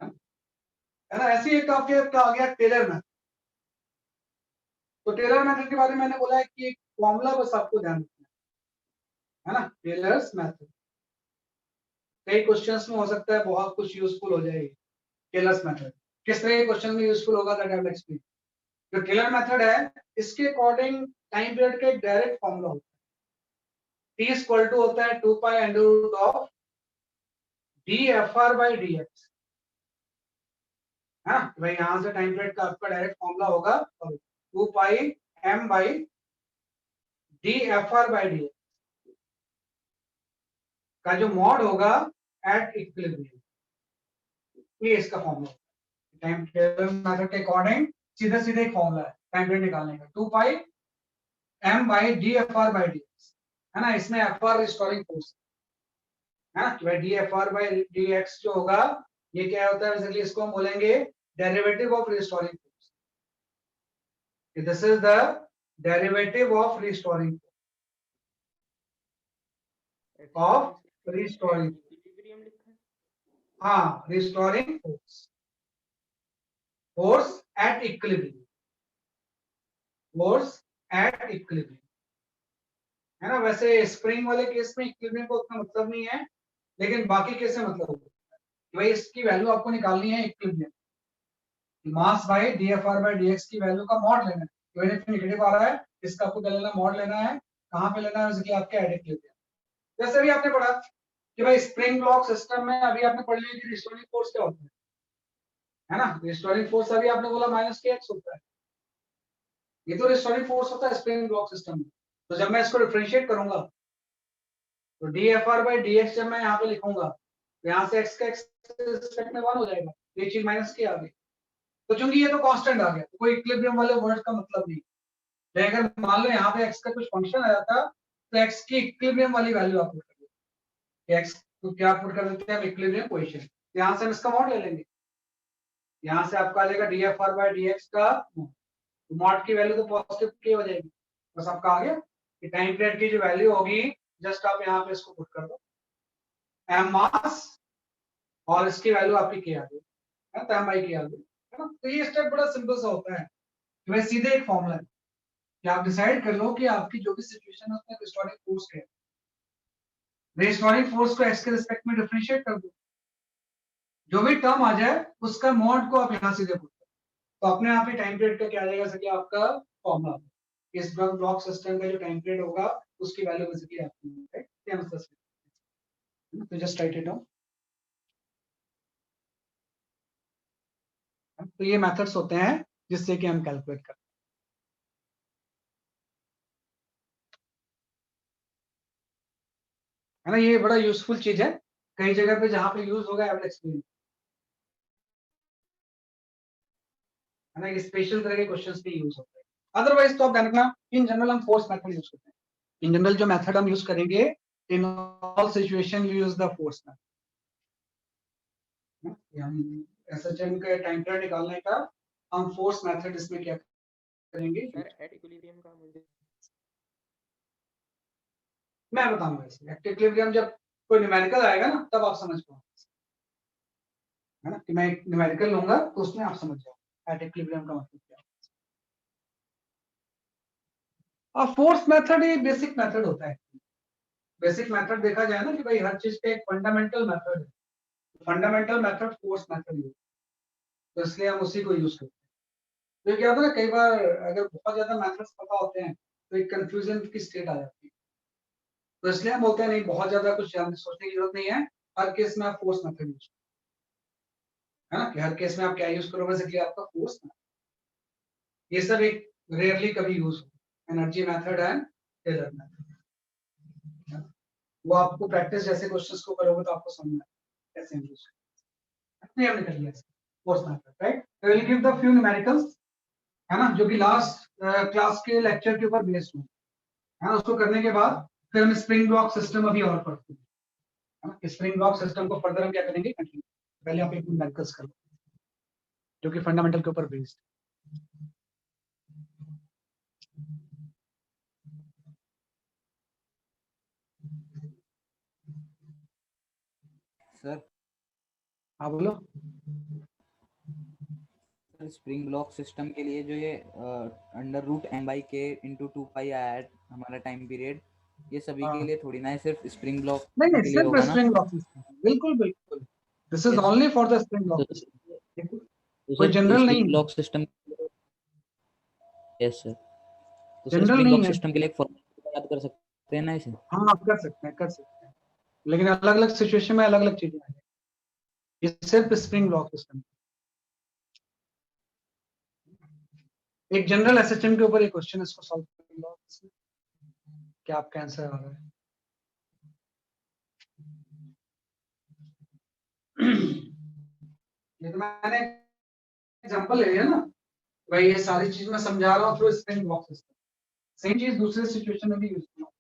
है ना। ऐसे ही एक आपके आ गया टेलर मेथड, तो टेलर मेथड के बारे में मैंने बोला है कि एक फॉर्मूला बस आपको ध्यान रखना है ना, टेलर्स मेथड, कई क्वेश्चंस में हो सकता है बहुत कुछ यूजफुल हो जाएगी टेलर्स मेथड, किस तरह के क्वेश्चन में यूजफुल होगा दैट आई विल एक्सप्लेन। जो टेलर मेथड है इसके अकॉर्डिंग टाइम पीरियड का एक डायरेक्ट फॉर्मूला होता है, t इक्वल टू होता है 2 pi under root of dfr by dx, हाँ, भाई यहां से टाइम पीरियड का आपका डायरेक्ट फॉर्मूला होगा 2 पाई m by dfr by dx का जो मॉड होगा एट इक्विलिब्रियम, ये इसका फॉर्मूला टाइम टेलर मेथड के अकॉर्डिंग सीधे सीधे एक फॉर्मूला है टाइम पीरियड निकालने का 2 पाई m by dfr by dx, है ना, इसमें fr रिस्टोरिंग फोर्स है ना, भाई dfr बाई dx जो होगा ये क्या होता है, बेसिकली इसको हम बोलेंगे derivative of restoring force, this is the derivative of restoring of restoring, equilibrium लिखा है। हाँ, restoring force at equilibrium, force at equilibrium, है ना। वैसे स्प्रिंग वाले केस में इक्विलिब्रियम को उतना मतलब नहीं है, लेकिन बाकी केस में मतलब होता है कि भाई इसकी वैल्यू आपको निकालनी है equilibrium, mass by dfr by dx की वैल्यू का मॉड लेना है, तो इनफ नेगेटिव आ रहा है इसका आपको क्या लेना, मॉड लेना है, कहां पे लेना है, बेसिकली आपके एड इक्विलिब्रियम। जैसे भी आपने पढ़ा कि भाई स्प्रिंग ब्लॉक सिस्टम में अभी आपने पढ़ लिया कि रिस्टोरिंग फोर्स क्या होता है ना, रिस्टोरिंग फोर्स अभी आपने बोला माइनस के एक्स होता है, ये तो रिस्टोरिंग फोर्स होता है स्प्रिंग ब्लॉक सिस्टम में। तो जब मैं इसको डिफरेंशिएट करूंगा तो dfr बाय dx जब मैं यहाँ पे लिखूंगा तो यहाँ से x का x रिस्पेक्ट में 1 हो जाएगा, ये चीज माइनस के आ गई, तो चूंकि ये तो कांस्टेंट आ गया तो कोई इक्विलिब्रियम वाले वर्ड का मतलब नहीं, लेकिन अगर मान लो यहाँ पे x का कुछ फंक्शन आ जाता तो x की इक्विलिब्रियम वाली वैल्यू आप पुट कर देते, x को क्या पुट कर देते हैं हम, इक्विलिब्रियम कोएफिशिएंट, यहाँ से हम इसका मॉड ले लेंगे, यहाँ से आपका आ जाएगा dfr बाय dx का मॉड की वैल्यू तो पॉजिटिव की हो जाएगी, बस आपका आ गया कि टाइम पीरियड की जो वैल्यू होगी जस्ट आप यहाँ पे इसको पुट कर दो m मास और इसकी वैल्यू आपकी के आ गई है, तो m बाई के आ गई, है ना। तो ये स्टेप बड़ा सिंपल सा होता है कि भाई सीधे एक फॉर्मूला है कि आप डिसाइड कर लो कि आपकी जो भी सिचुएशन है उसमें रिस्टोरिंग फोर्स क्या है, रिस्टोरिंग फोर्स को x के रिस्पेक्ट में डिफरेंशिएट कर दो, जो भी टर्म आ जाए उसका मॉड को आप यहाँ सीधे पुट करो, तो अपने आप ही टाइम पीरियड का क्या आ जाएगा, सके आपका फॉर्मूला, इस ब्लॉक सिस्टम का जो टाइम पीरियड होगा उसकी वैल्यू बेसिकली आपकी, राइट, तो जस्ट राइट इट डाउन। तो ये मेथड्स होते हैं जिससे कि हम कैलकुलेट करते हैं, है ना, ये बड़ा यूजफुल चीज है कई जगह पे जहाँ पे यूज होगा आई विल एक्सप्लेन, है ना, स्पेशल तरह के क्वेश्चंस भी यूज होते हैं। अदरवाइज तो आप ध्यान रखना, इन जनरल हम फोर्स मेथड यूज करते हैं। इन जनरल जो मेथड हम यूज करेंगे, in all situation you use the force method. हम एसएचएम का टाइम पीरियड निकालने का हम फोर्स मेथड इसमें क्या करेंगे, सर एट इक्विलिब्रियम का मुझे मैं बताऊंगा। इसे एक्ट इक्विलिब्रियम जब कोई न्यूमेरिकल आएगा ना तब आप समझ पाओगे, है ना, कि मैं एक न्यूमेरिकल लूंगा तो उसमें आप समझ जाओ एट इक्विलिब्रियम का मतलब क्या है। और फोर्स मेथड ये बेसिक मेथड होता है। बेसिक मेथड देखा जाए ना कि भाई हर चीज का एक फंडामेंटल मेथड है, फंडामेंटल मेथड फोर्स मेथड है, तो इसलिए हम उसी को यूज करते हैं। तो क्या होता है ना, कई बार अगर बहुत ज्यादा मेथड्स पता होते हैं तो एक कंफ्यूजन की स्टेट आ जाती है, तो इसलिए हम बोलते हैं नहीं, बहुत ज्यादा कुछ सोचने की जरूरत नहीं है, हर केस में आप फोर्स मेथड यूज, है ना, कि हर केस में आप क्या यूज करोगे, बेसिकली आपका फोर्स मेथड। ये सब एक रेयरली कभी यूज हो, energy method and Taylor method, वो आपको प्रैक्टिस जैसे क्वेश्चंस को करोगे तो आपको समझ में आएगा कैसे यूज करना है। हमने कर लिया force method, right. I will give the few numericals, है ना, जो कि लास्ट क्लास के लेक्चर के ऊपर बेस्ड हो, है ना। उसको करने के बाद फिर हम स्प्रिंग ब्लॉक सिस्टम अभी और पढ़ते हैं, है ना। स्प्रिंग ब्लॉक सिस्टम को फर्दर हम क्या करेंगे, कंटिन्यू। पहले आप एक न्यूमेरिकल्स कर लो जो कि फंडामेंटल के ऊपर बेस्ड। सर हाँ बोलो। स्प्रिंग ब्लॉक सिस्टम के लिए जो ये अंडर रूट एम बाई के इंटू 2 पाई आया है हमारा टाइम पीरियड, ये सभी के हाँ, लिए थोड़ी ना है, सिर्फ स्प्रिंग ब्लॉक नहीं नहीं, के लिए सिर्फ होगा ना। स्प्रिंग ब्लॉक सिस्टम, बिल्कुल बिल्कुल, this is Yes. Only for the spring तो ब्लॉक सिस्टम, तो कोई सर जनरल नहीं स्प्रिंग है, ब्लॉक सिस्टम, यस सर, तो सर जनरल स्प्रिंग नहीं ब्लॉक है। सिस्टम के लिए एक फॉर्मूला याद कर सकते हैं ना इसे। हाँ आप कर सकते हैं, कर सकते हैं, लेकिन अलग अलग सिचुएशन में अलग अलग चीजें आ जाएंगी। ये सिर्फ स्प्रिंग ब्लॉक सिस्टम, एक जनरल एसएचएम के ऊपर एक क्वेश्चन, इसको सॉल्व कर लो, क्या आपका आंसर आ रहा है। ये तो मैंने एग्जांपल ले लिया ना, भाई ये सारी चीज मैं समझा रहा हूँ through spring block system, same चीज दूसरे सिचुएशन में भी यूज करना।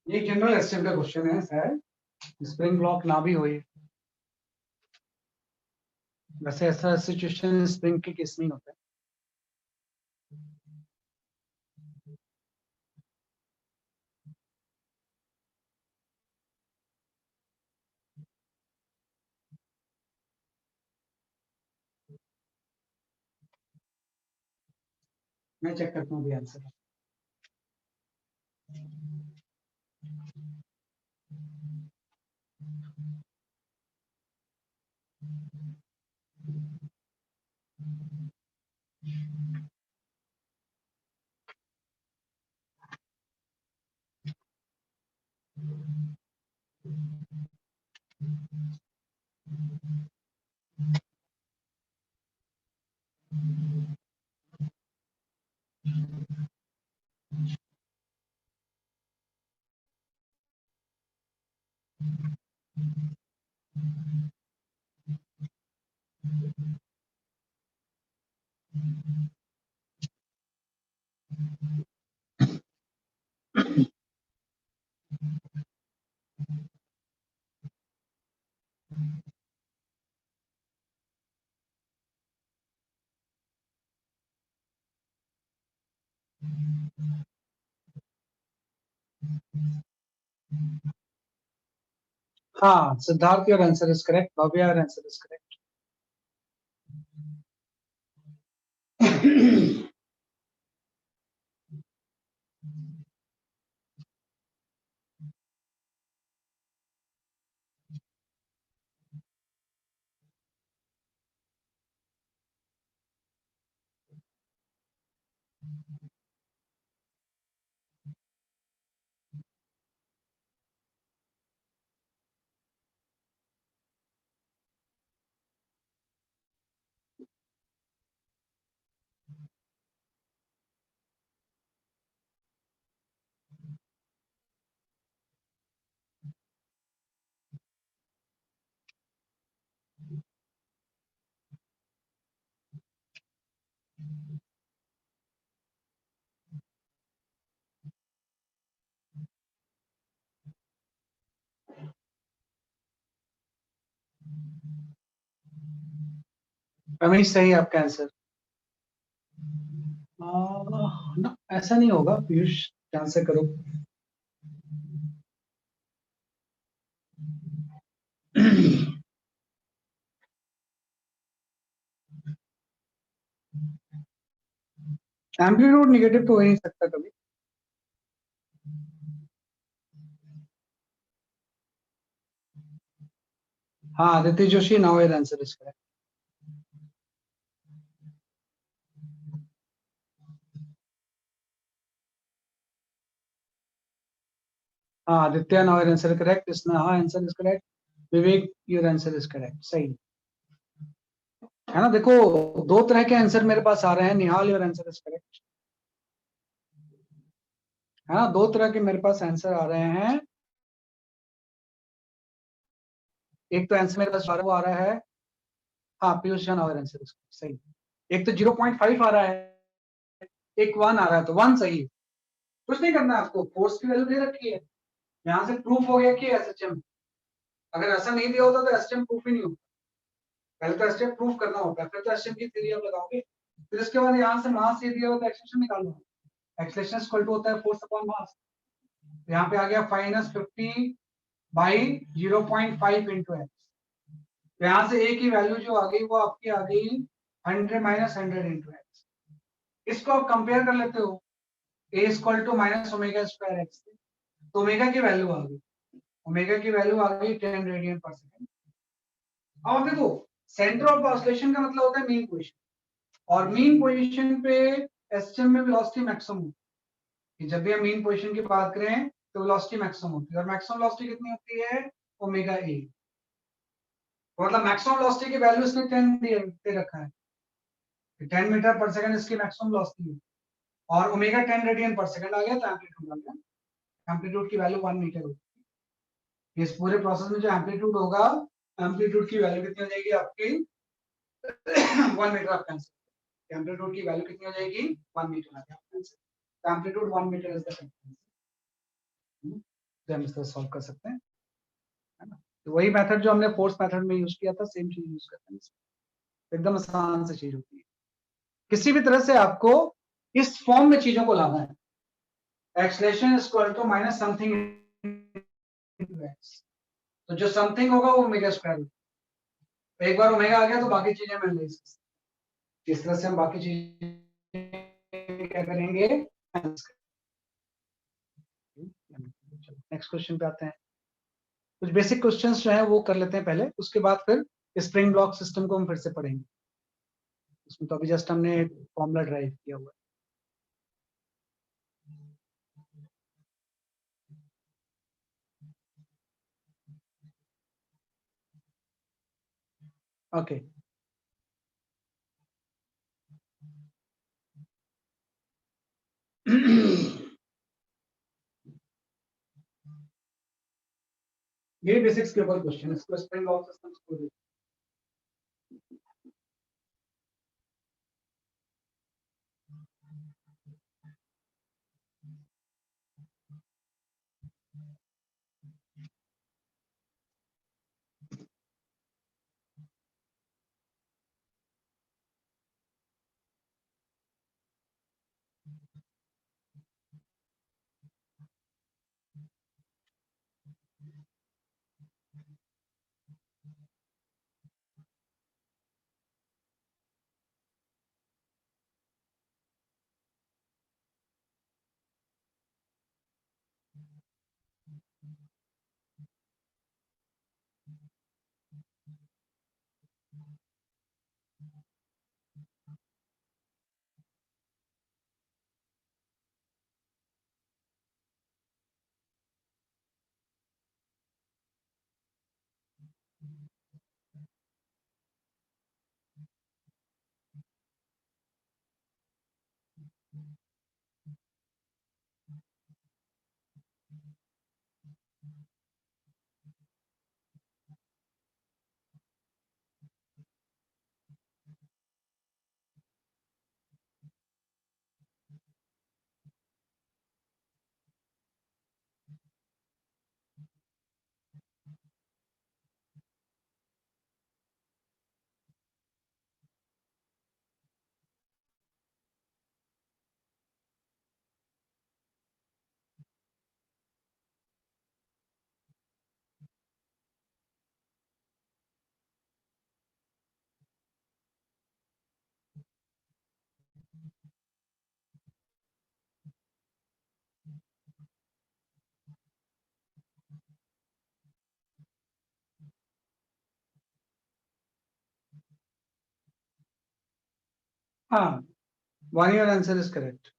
ये जनरल एसएचएम का क्वेश्चन है शायद, स्प्रिंग ब्लॉक ना भी हो ये। वैसे ऐसा सिचुएशन स्प्रिंग के केस में ही होता है। मैं चेक करता हूँ आंसर। हाँ, Siddharth, your answer is correct. Bhavya, your answer is correct. Ramesh, सही है आपका आंसर. ना, ऐसा नहीं होगा पीयूष, आंसर करो. एम्पलीट्यूड निगेटिव तो हो ही नहीं सकता कभी. हाँ, Aditya Joshi, now your answer is correct. हाँ, Aditya, now your answer correct. Sneha, answer is correct. Vivek, your answer is correct. सही है ना. देखो, दो तरह के आंसर मेरे पास आ रहे हैं. निहाल, योर आंसर इज करेक्ट. है ना, दो तरह के मेरे पास आंसर आ रहे हैं. एक तो आंसर मेरे पास वो आ रहा है. हाँ, Piyush, now your answer is सही. एक तो 0.5 आ रहा है, एक 1 आ रहा है, तो 1 सही है. कुछ नहीं करना है आपको, फोर्स की वैल्यू दे रखी है. यहाँ से प्रूफ हो गया कि एसएचएम. अगर ऐसा नहीं दिया होता तो एसएचएम प्रूफ ही नहीं होता. पहले तो एसएचएम प्रूफ करना होता है, फिर तो एसएचएम की थ्योरी आप लगाओगे. फिर उसके बाद यहाँ से मास ये दिया होता है, एक्सेलेरेशन निकालना. एक्सेलेरेशन इक्वल टू होता है फोर्स अपॉन मास. यहाँ पे आ गया -50 बाई 0.5 इंटू एक्स. यहाँ से ए की वैल्यू जो आ गई वो आपकी आ गई 100 - 100 इंटू एक्स. इसको आप कंपेयर कर लेते हो. ए इक्वल टू -ओमेगा² एक्स. तो ओमेगा की वैल्यू आ गई. ओमेगा की वैल्यू आ गई 10 रेडियन पर सेकंड. अब देखो, सेंटर ऑफ ऑसिलेशन का मतलब होता है मीन पोजीशन. और मीन पोजीशन पे एसएचएम में वेलोसिटी मैक्सिमम होती है. जब भी हम मीन पोजीशन की बात करें तो वेलोसिटी मैक्सिमम होती है. और मैक्सिमम वेलोसिटी कितनी होती है? Omega A. मतलब मैक्सिमम वेलोसिटी की वैल्यू इसने 10 दे रखा है. 10 मीटर पर सेकंड इसकी मैक्सिमम वेलोसिटी है. और ओमेगा 10 रेडियन पर सेकंड आ गया तो एम्पलीट्यूड आ गया. एम्पलीट्यूड की वैल्यू 1 मीटर होती है. इस पूरे प्रोसेस में जो एम्पलीट्यूड होगा, एम्पलीट्यूड की वैल्यू कितनी हो जाएगी आपकी? 1 मीटर. आपका आंसर, एम्पलीट्यूड की वैल्यू कितनी हो जाएगी? 1 मीटर आ गया आपका आंसर. तो amplitude 1 metre is the correct answer. तो हम इसको सॉल्व कर सकते हैं, है ना. तो वही मेथड जो हमने फोर्स मेथड में यूज किया था, सेम चीज यूज करते हैं. एकदम आसान से चीज होती है. किसी भी तरह से आपको इस फॉर्म में चीजों को लाना है. Acceleration is equal to minus something into x. तो जो समथिंग होगा वो ओमेगा स्क्वायर. एक बार ओमेगा आ गया तो बाकी चीजें मैं ले सकता हूं. इस तरह से हम बाकी चीजें क्या करेंगे? नेक्स्ट क्वेश्चन पे आते हैं. कुछ बेसिक क्वेश्चंस जो है वो कर लेते हैं पहले, उसके बाद फिर स्प्रिंग ब्लॉक सिस्टम को हम फिर से पढ़ेंगे. उसमें तो अभी जस्ट हमने फॉर्मूला ड्राइव किया हुआ है. ओके. ये बेसिक्स के ऊपर क्वेश्चन है. इसको स्प्रिंग ब्लॉक सिस्टम को हाँ, one your answer is correct.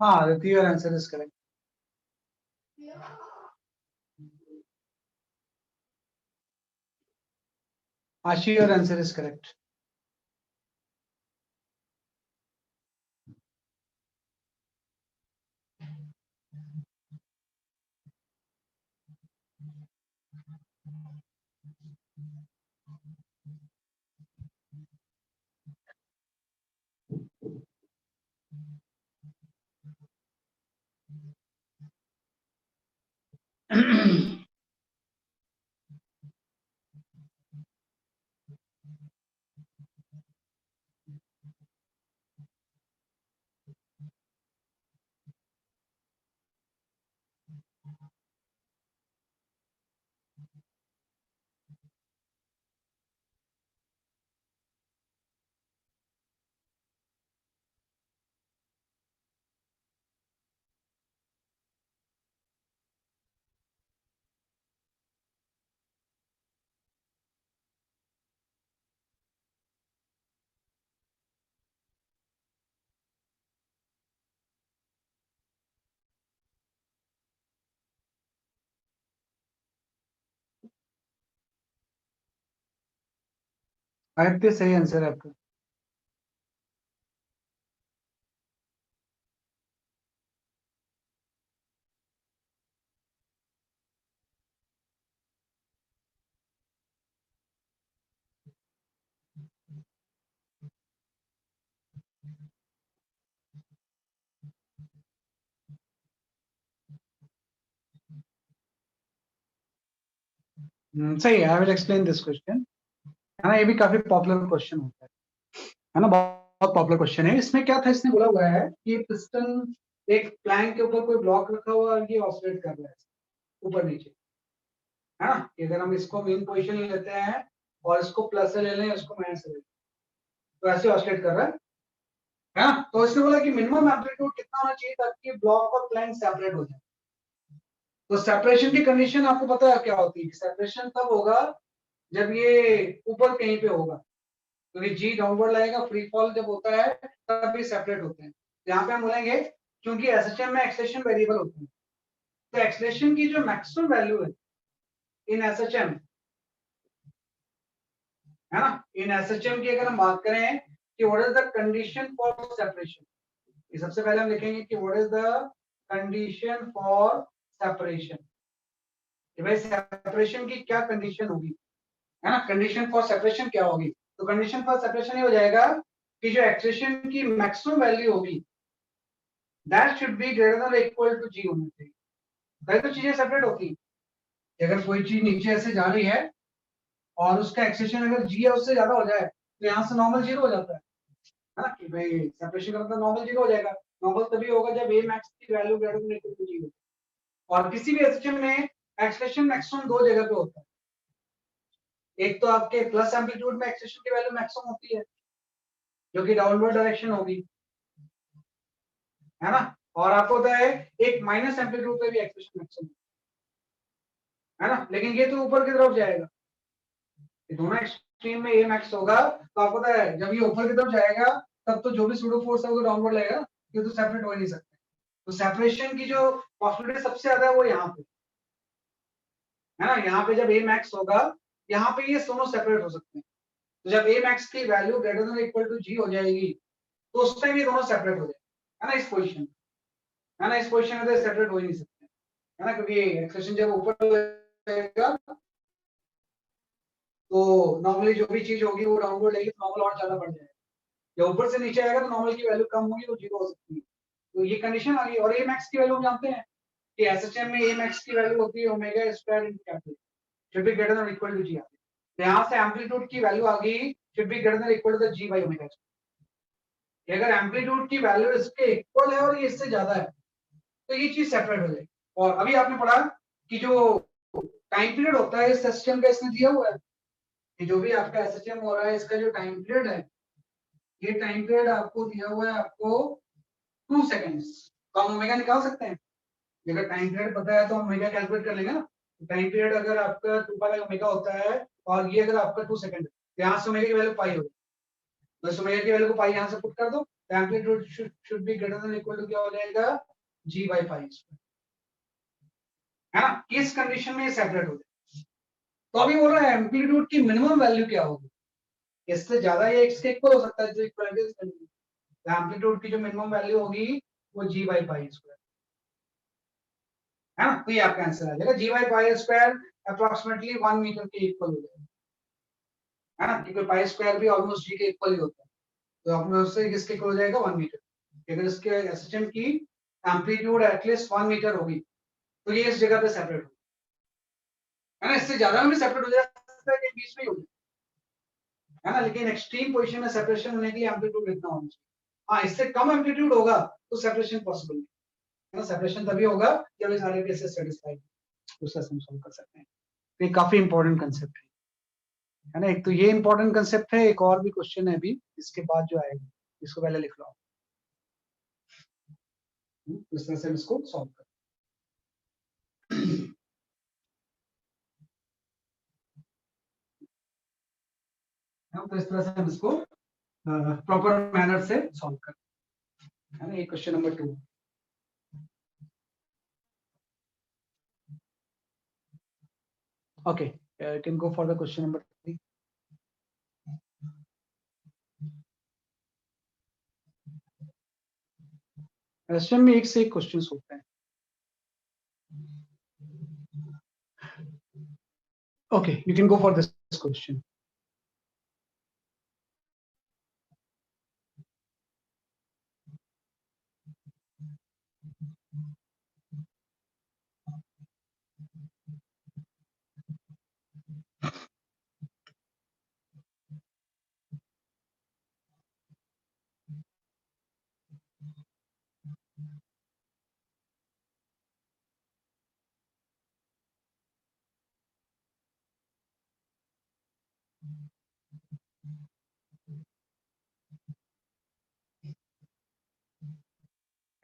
हाँ, Aditi, your answer is correct. Ashi, your answer is correct. Aditya सही आंसर है आपका। सही है, I will explain this question. है ना, ये भी काफी पॉपुलर क्वेश्चन होता है ना, बहुत पॉपुलर क्वेश्चन है। इसमें क्या था, इसने बोला हुआ है कि पिस्टन एक प्लैंक के ऊपर कोई ब्लॉक रखा हुआ है और ये ऑसिलेट कर रहा है ऊपर नीचे, है ना। कि अगर हम इसको मेन पोजीशन लेते हैं और इसको प्लस से ले लें, इसको माइनस से ले लें, तो ऐसे ऑसिलेट कर रहा है ना। तो इसने बोला कि मिनिमम एम्पलीट्यूड कितना होना चाहिए ताकि ब्लॉक और प्लैंक सेपरेट हो जाए। तो सेपरेशन की कंडीशन आपको पता है क्या होती है? सेपरेशन तब होगा जब ये ऊपर कहीं पे होगा, क्योंकि जी डाउनवर्ड लगेगा, फ्री फॉल जब होता है तब ये सेपरेट होते हैं। यहाँ पे हम बोलेंगे क्योंकि एसएचएम में एक्सलेशन वेरिएबल होते हैं, तो एक्सलेशन की जो मैक्सिमम वैल्यू है इन एसएचएम, है ना, इन एसएचएम की अगर हम बात करें कि what is the condition for separation, ये सबसे पहले हम लिखेंगे कि what is the condition for separation, कि भाई सेपरेशन की क्या कंडीशन होगी, है ना। कंडीशन फॉर सेपरेशन क्या होगी? तो कंडीशन फॉर सेपरेशन ये हो जाएगा कि जो एक्सलेशन की मैक्सिमम वैल्यू होगी that should be greater than equal to g होनी चाहिए। तभी तो चीजें सेपरेट होती है। अगर कोई चीज नीचे ऐसे जा रही है और उसका एक्सेशन अगर जी है उससे ज्यादा हो जाए तो यहाँ से नॉर्मल जीरो हो जाता है ना, कि भाई सेपरेशन का मतलब नॉर्मल जीरो हो जाएगा। नॉर्मल तभी होगा जब ए मैक्स की value greater than equal to g हो। और किसी भी एक्सेशन में एक्सेशन मैक्सिमम दो जगह पे होता है। एक तो आपके प्लस एम्पलीट्यूड में एक्सेशन की वैल्यू मैक्सिमम होती है जो कि डाउनवर्ड डायरेक्शन होगी, है ना। और आपको पता है एक माइनस एम्पलीट्यूड पे भी एक्सेशन मैक्सिमम, है ना। लेकिन ये तो ऊपर की तरफ जाएगा, ये दोनों एक्सट्रीम में ए मैक्स होगा। तो आपको पता है जब ये ऊपर की तरफ जाएगा तब तो जो भी सूडो फोर्स है वो डाउनवर्ड लगेगा, ये तो सेपरेट हो ही नहीं सकते। तो सेपरेशन की जो पॉसिबिलिटी सबसे ज्यादा है वो यहाँ पे, है ना। यहाँ पे जब ए मैक्स होगा यहाँ पे ये दोनों सेपरेट हो सकते हैं। तो जब ए मैक्स की value greater than equal to g हो जाएगी तो उस टाइम ये दोनों सेपरेट हो जाएंगे, है ना। इस पोजीशन, है ना, इस पोजीशन में तो सेपरेट हो ही नहीं सकते, है ना, क्योंकि एक्सेशन जब ऊपर जाएगा तो नॉर्मली जो भी चीज होगी वो डाउनवर्ड लेगी तो नॉर्मल और ज्यादा बढ़ जाएगा। जब ऊपर से नीचे आएगा तो नॉर्मल की वैल्यू कम होगी, वो जीरो हो सकती है। तो ये कंडीशन आ गई। और ए मैक्स की वैल्यू हम जानते हैं कि एसएचएम में ए मैक्स की वैल्यू होती है omega square into capital, should be greater than equal to g. तो यहाँ से एम्पलीट्यूड की वैल्यू आ गई should be greater than equal to g by omega. अगर एम्पलीट्यूड की वैल्यू इसके इक्वल है और ये इससे ज्यादा है तो ये चीज सेपरेट हो जाएगी। और अभी आपने पढ़ा कि जो टाइम पीरियड होता है इस सिस्टम का इसमें दिया हुआ है कि जो भी आपका एसएचएम हो रहा है इसका जो टाइम पीरियड है, ये टाइम पीरियड आपको दिया हुआ है आपको 2 सेकेंड्स। तो हम ओमेगा निकाल सकते हैं। अगर टाइम पीरियड पता है तो हम ओमेगा कैलकुलेट कर लेंगे ना। टाइम पीरियड अगर आपका 2 पाई ओमेगा होता है और ये अगर आपका 2 सेकंड, तो यहाँ से ओमेगा की वैल्यू पाई होगी, तो इस ओमेगा की वैल्यू को पाई यहाँ से पुट कर दो, तो amplitude should be greater than equal to क्या हो जाएगा, जी बाई पाई, है ना। किस कंडीशन में ये सेपरेट हो जाए। तो अभी बोल रहा है एम्पलीट्यूड की मिनिमम वैल्यू क्या होगी, इससे ज्यादा ये x के इक्वल हो सकता है जो इक्वलिटी है। एम्पलीट्यूड की जो मिनिमम वैल्यू होगी वो जी बाई पाई स्क्वायर, है ना। तो ये आपका आंसर आ जाएगा, g by pi square approximately 1 metre के इक्वल हो जाएगा, है ना, क्योंकि पाई स्क्वायर भी ऑलमोस्ट जी के इक्वल ही होता है। तो अपने उससे किसके इक्वल हो जाएगा, 1 मीटर। अगर इसके एसएचएम की एम्पलीट्यूड एटलीस्ट 1 मीटर होगी तो ये इस जगह पे सेपरेट होगी, है ना। इससे ज्यादा में भी सेपरेट हो जाता है, बीच में ही हो जाए, है ना। लेकिन एक्सट्रीम पोजीशन में सेपरेशन होने के लिए एम्पलीट्यूड इतना होना चाहिए। हाँ, इससे कम एम्पलीट्यूड होगा तो सेपरेशन पॉसिबल नहीं, है ना। सेपरेशन तभी होगा जब ये सारे केसेस सेटिस्फाई उसका हम सॉल्व कर सकते हैं। तो ये काफी इंपॉर्टेंट कंसेप्ट है ना। एक तो ये इंपॉर्टेंट कंसेप्ट है, एक और भी क्वेश्चन है अभी इसके बाद जो आएगा, इसको पहले लिख लो। इस तरह से हम इसको सॉल्व कर, तो इस तरह से हम इसको प्रॉपर मैनर से सॉल्व कर, है ना। ये question number 2। Okay, you can go for the question number 3. SM में एक से एक क्वेश्चन होते हैं। Okay, you can go for this question.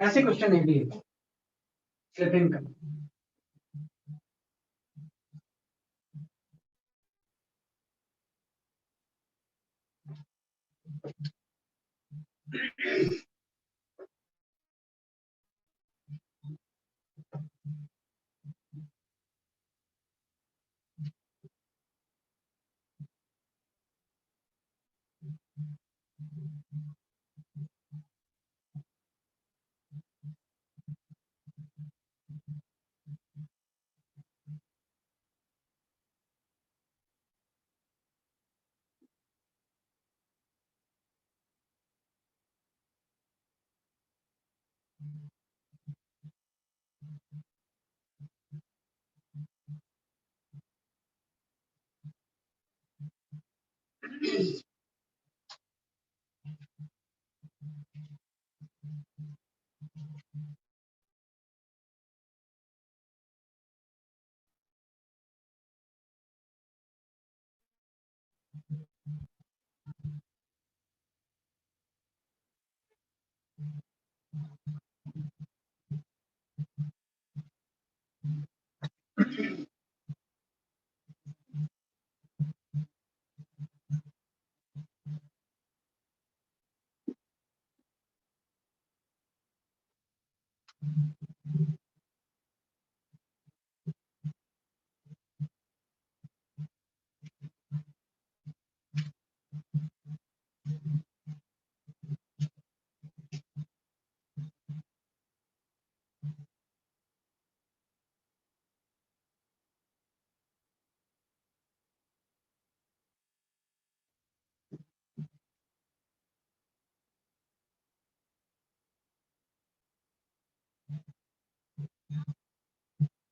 ऐसे क्वेश्चन है भी है, स्लिपिंग का।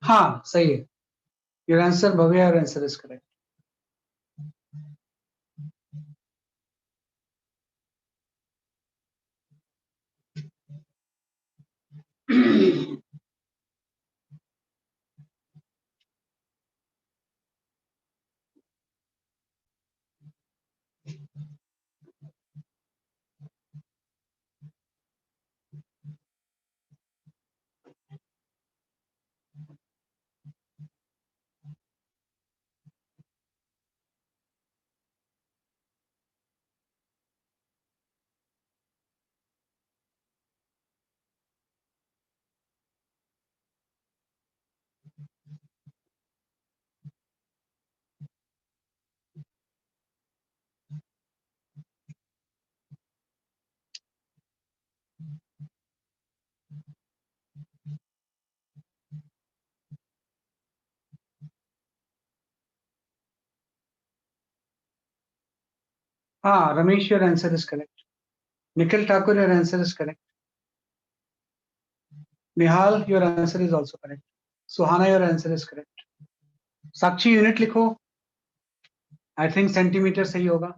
हाँ सही है, your answer Bhavya, your answer is correct. हाँ Ramesh, your answer is correct. Nikhil Thakur, your answer is correct. Nihal, your answer is also correct. Suhana, your answer is correct. Sakshi, unit लिखो। आई थिंक सेंटीमीटर सही होगा,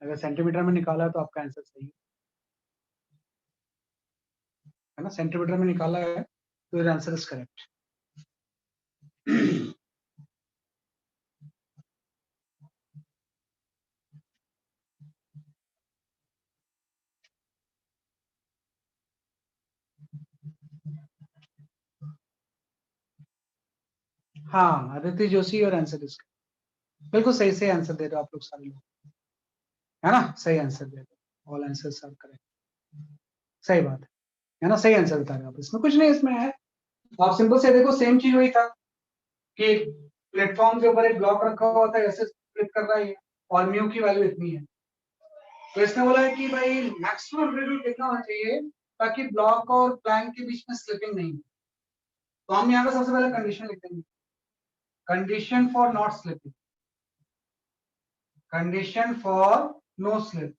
अगर सेंटीमीटर में निकाला है तो आपका आंसर सही है ना, सेंटीमीटर में निकाला है तो योर आंसर इज करेक्ट। हाँ Aditya Joshi, your answer is, बिल्कुल सही से आंसर दे रहे हो आप लोग सारे लोग, है ना, सही आंसर दे रहे हो, ऑल आंसर्स आर करेक्ट। सही बात है ना, सही आंसर बता रहे हो आप, इसमें कुछ नहीं इसमें है। आप सिंपल से देखो, सेम चीज वही था कि प्लेटफॉर्म के ऊपर एक ब्लॉक रखा हुआ था, ऐसे फ्लिप कर रहा है और म्यू की वैल्यू इतनी है, तो इसने बोला है कि भाई मैक्सिमम एम्पलीट्यूड कितना होना चाहिए ताकि ब्लॉक और प्लैंक के बीच में स्लिपिंग नहीं हो। तो हम यहाँ पे सबसे पहले कंडीशन लिख देंगे, condition for not slipping, condition for no slip.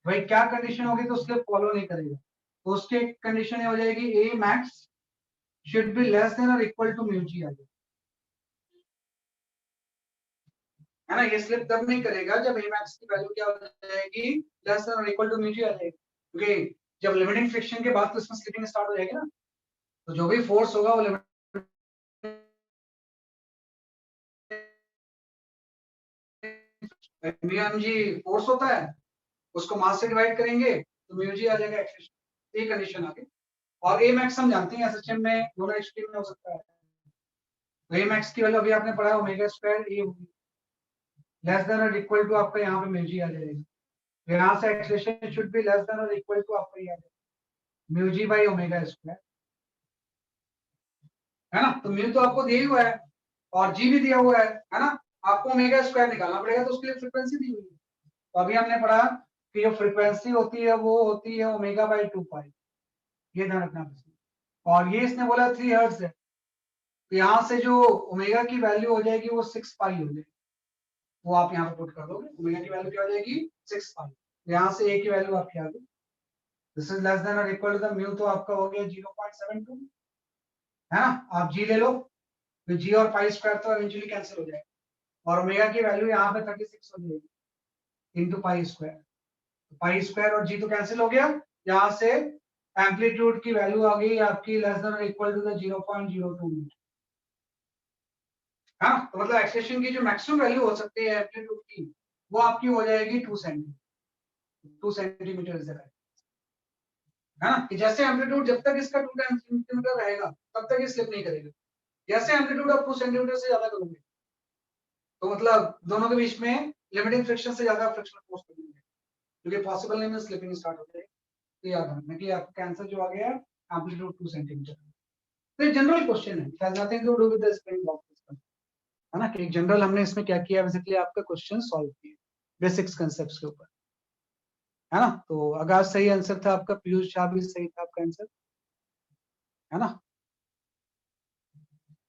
भाई क्या कंडीशन होगी तो स्लिप फॉलो नहीं करेगा, तो उसकी कंडीशन ये हो जाएगी a max should be less than और इक्वल टू म्यू जी आ जाएगा, है ना। ये स्लिप तब नहीं करेगा जब ए मैक्स की वैल्यू क्या हो जाएगी, लेस देन और इक्वल टू म्यू जी आ जाएगी, क्योंकि जब लिमिटिंग फ्रिक्शन के बाद तो इसमें स्लिपिंग स्टार्ट हो जाएगी ना, तो जो भी फोर्स होगा वो लिमिट म्यू जी फोर्स होता है, उसको मास से डिवाइड करेंगे तो म्यू जी आ जाएगा एक्सेलरेशन। ये कंडीशन आ गई। और ए मैक्स हम जानते हैं एसएचएम में दोनों एक्सट्रीम में हो सकता है, तो ए मैक्स की वैल्यू अभी आपने पढ़ा ओमेगा स्क्वायर ए होगी, लेस देन और इक्वल टू आपका यहाँ पे म्यू जी आ जाएगी, यहाँ से acceleration should be less than और इक्वल टू आपका ये आ जाएगा mu g by omega square, है ना। तो म्यू तो आपको दिया ही हुआ है और जी भी दिया हुआ है ना। आपको ओमेगा स्क्वायर निकालना पड़ेगा, तो उसके लिए फ्रीक्वेंसी दी हुई है। तो अभी हमने पढ़ा कि जो फ्रीक्वेंसी होती है वो होती है ओमेगा बाई 2 पाई, ये ध्यान रखना। और ये इसने बोला 3 हर्ट्ज है, तो यहाँ से जो ओमेगा की वैल्यू हो जाएगी वो 6 पाई हो जाएगी, वो आप यहाँ पे पुट कर दोगे, ओमेगा की वैल्यू क्या हो जाएगी 6 पाई, यहाँ से ए की वैल्यू आपकी आ गई, दिस इज लेस देन और इक्वल टू द म्यू, तो आपका हो गया 0.72, है ना। आप जी ले लो, तो जी और पाई स्क्वायर तो इवेंचुअली कैंसिल हो जाएगा, और ओमेगा की वैल्यू यहाँ पे 36 हो जाएगी into pi square, pi square और जी तो कैंसिल हो गया, यहाँ से एम्पलीट्यूड की वैल्यू आ गई आपकी लेस देन और इक्वल टू द 0.02 मीटर, हाँ। तो मतलब एक्सेलेरेशन की जो मैक्सिमम वैल्यू हो सकती है एम्पलीट्यूड की, वो आपकी हो जाएगी 2 सेंटीमीटर इज द राइट, है ना। कि जैसे एम्पलीट्यूड जब तक इसका 2 सेंटीमीटर रहेगा तब तक ये स्लिप नहीं करेगा, जैसे एम्पलीट्यूड आप 2 सेंटीमीटर से ज्यादा करोगे तो मतलब दोनों के बीच में लिमिटिंग फ्रिक्शन से ज्यादा फ्रिक्शनल फोर्स लगेगी, क्योंकि पॉसिबल नहीं है स्लिपिंग स्टार्ट हो जाएगी। तो याद रखना कि आपका आंसर जो आ गया एम्पलीट्यूड 2 सेंटीमीटर। तो ये जनरल क्वेश्चन है, it has nothing to do with the spring box system, है ना। कि एक जनरल हमने इसमें क्या किया, बेसिकली आपका क्वेश्चन सॉल्व किया बेसिक्स कांसेप्ट्स के ऊपर, है ना। तो आगाज सही आंसर था आपका, पीयूष शाह भी सही था आपका आंसर, है ना।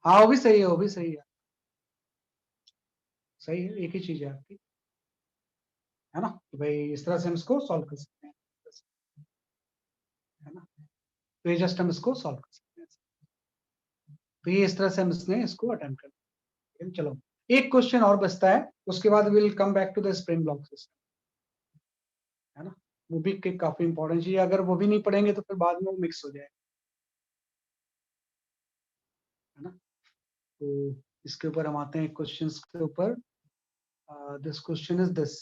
हाँ वो भी सही है, वो भी सही है, सही है, एक ही चीज है आपकी, है ना। तो भाई इस तरह से हम इसको सॉल्व कर सकते हैं, है ना। तो ये जस्ट हम इसको सॉल्व कर सकते हैं, तो ये इस तरह से हम इसने इसको अटेम्प्ट कर लिया। चलो एक क्वेश्चन और बचता है, उसके बाद will come back to the spring block system, है ना। वो भी काफी इंपॉर्टेंट चीज है, अगर वो भी नहीं पढ़ेंगे तो फिर बाद में वो मिक्स हो जाएगा, है ना। तो इसके ऊपर हम आते हैं क्वेश्चंस के ऊपर। This question is this,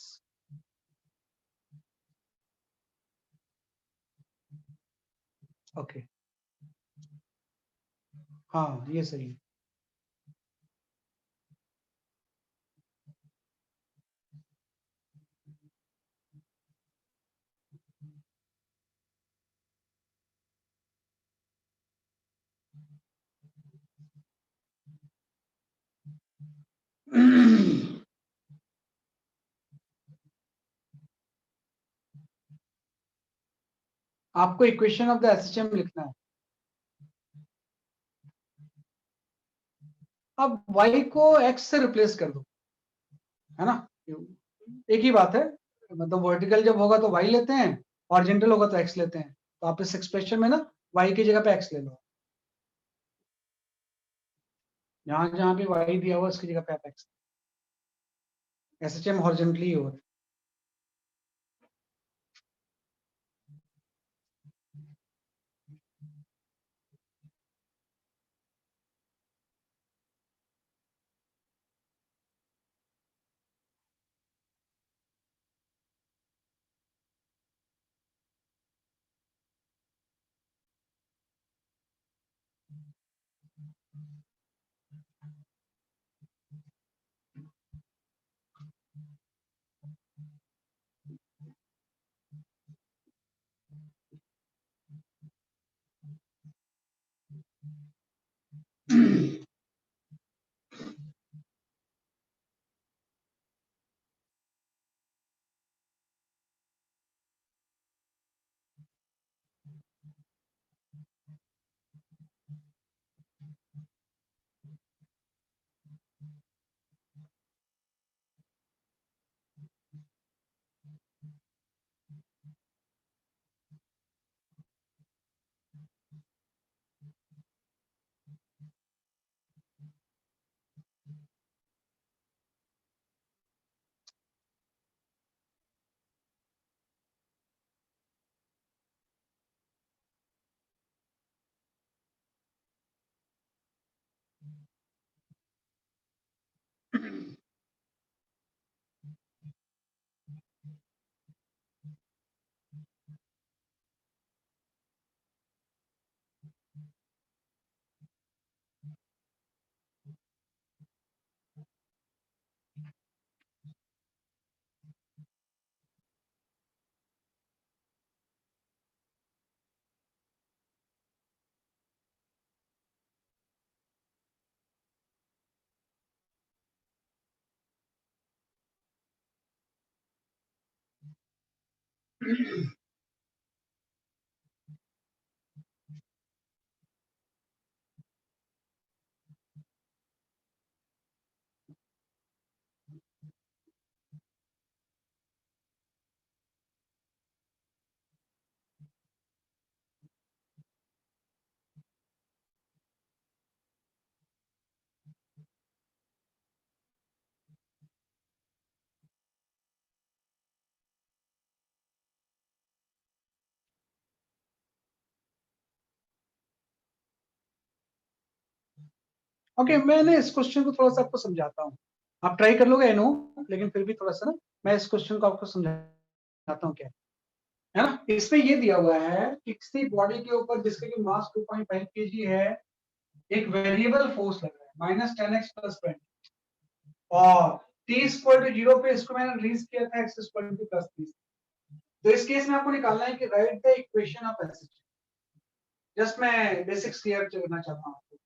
okay, हाँ ये सही है। आपको इक्वेशन ऑफ द एसएचएम लिखना है। अब y को x से रिप्लेस कर दो, है ना। एक ही बात है, मतलब वर्टिकल जब होगा तो y लेते हैं, हॉरिजॉन्टल होगा तो x लेते हैं, तो आप इस एक्सप्रेशन में ना y की जगह पे x ले लो, जहां जहां पे y दिया हुआ उसकी जगह पे आप x, एसएचएम हॉरिजॉन्टली हो रहा है। ओके, मैंने इस क्वेश्चन को थोड़ा सा आपको समझाता हूँ, आप ट्राई कर लोगे, आई नो, लेकिन फिर भी थोड़ा सा ना मैं इस क्वेश्चन को आपको समझाता हूँ क्या है ना। इसमें ये दिया हुआ है कि किसी बॉडी के ऊपर जिसका कि मास 2.5 kg है, एक वेरिएबल फोर्स लग रहा है -10x + 20, और t = 0 पे इसको मैंने रिलीज किया था x = +30। तो इस केस में आपको निकालना है कि right the equation of SHM. Just मैं बेसिक्स क्लियर करना चाहता हूँ आपको।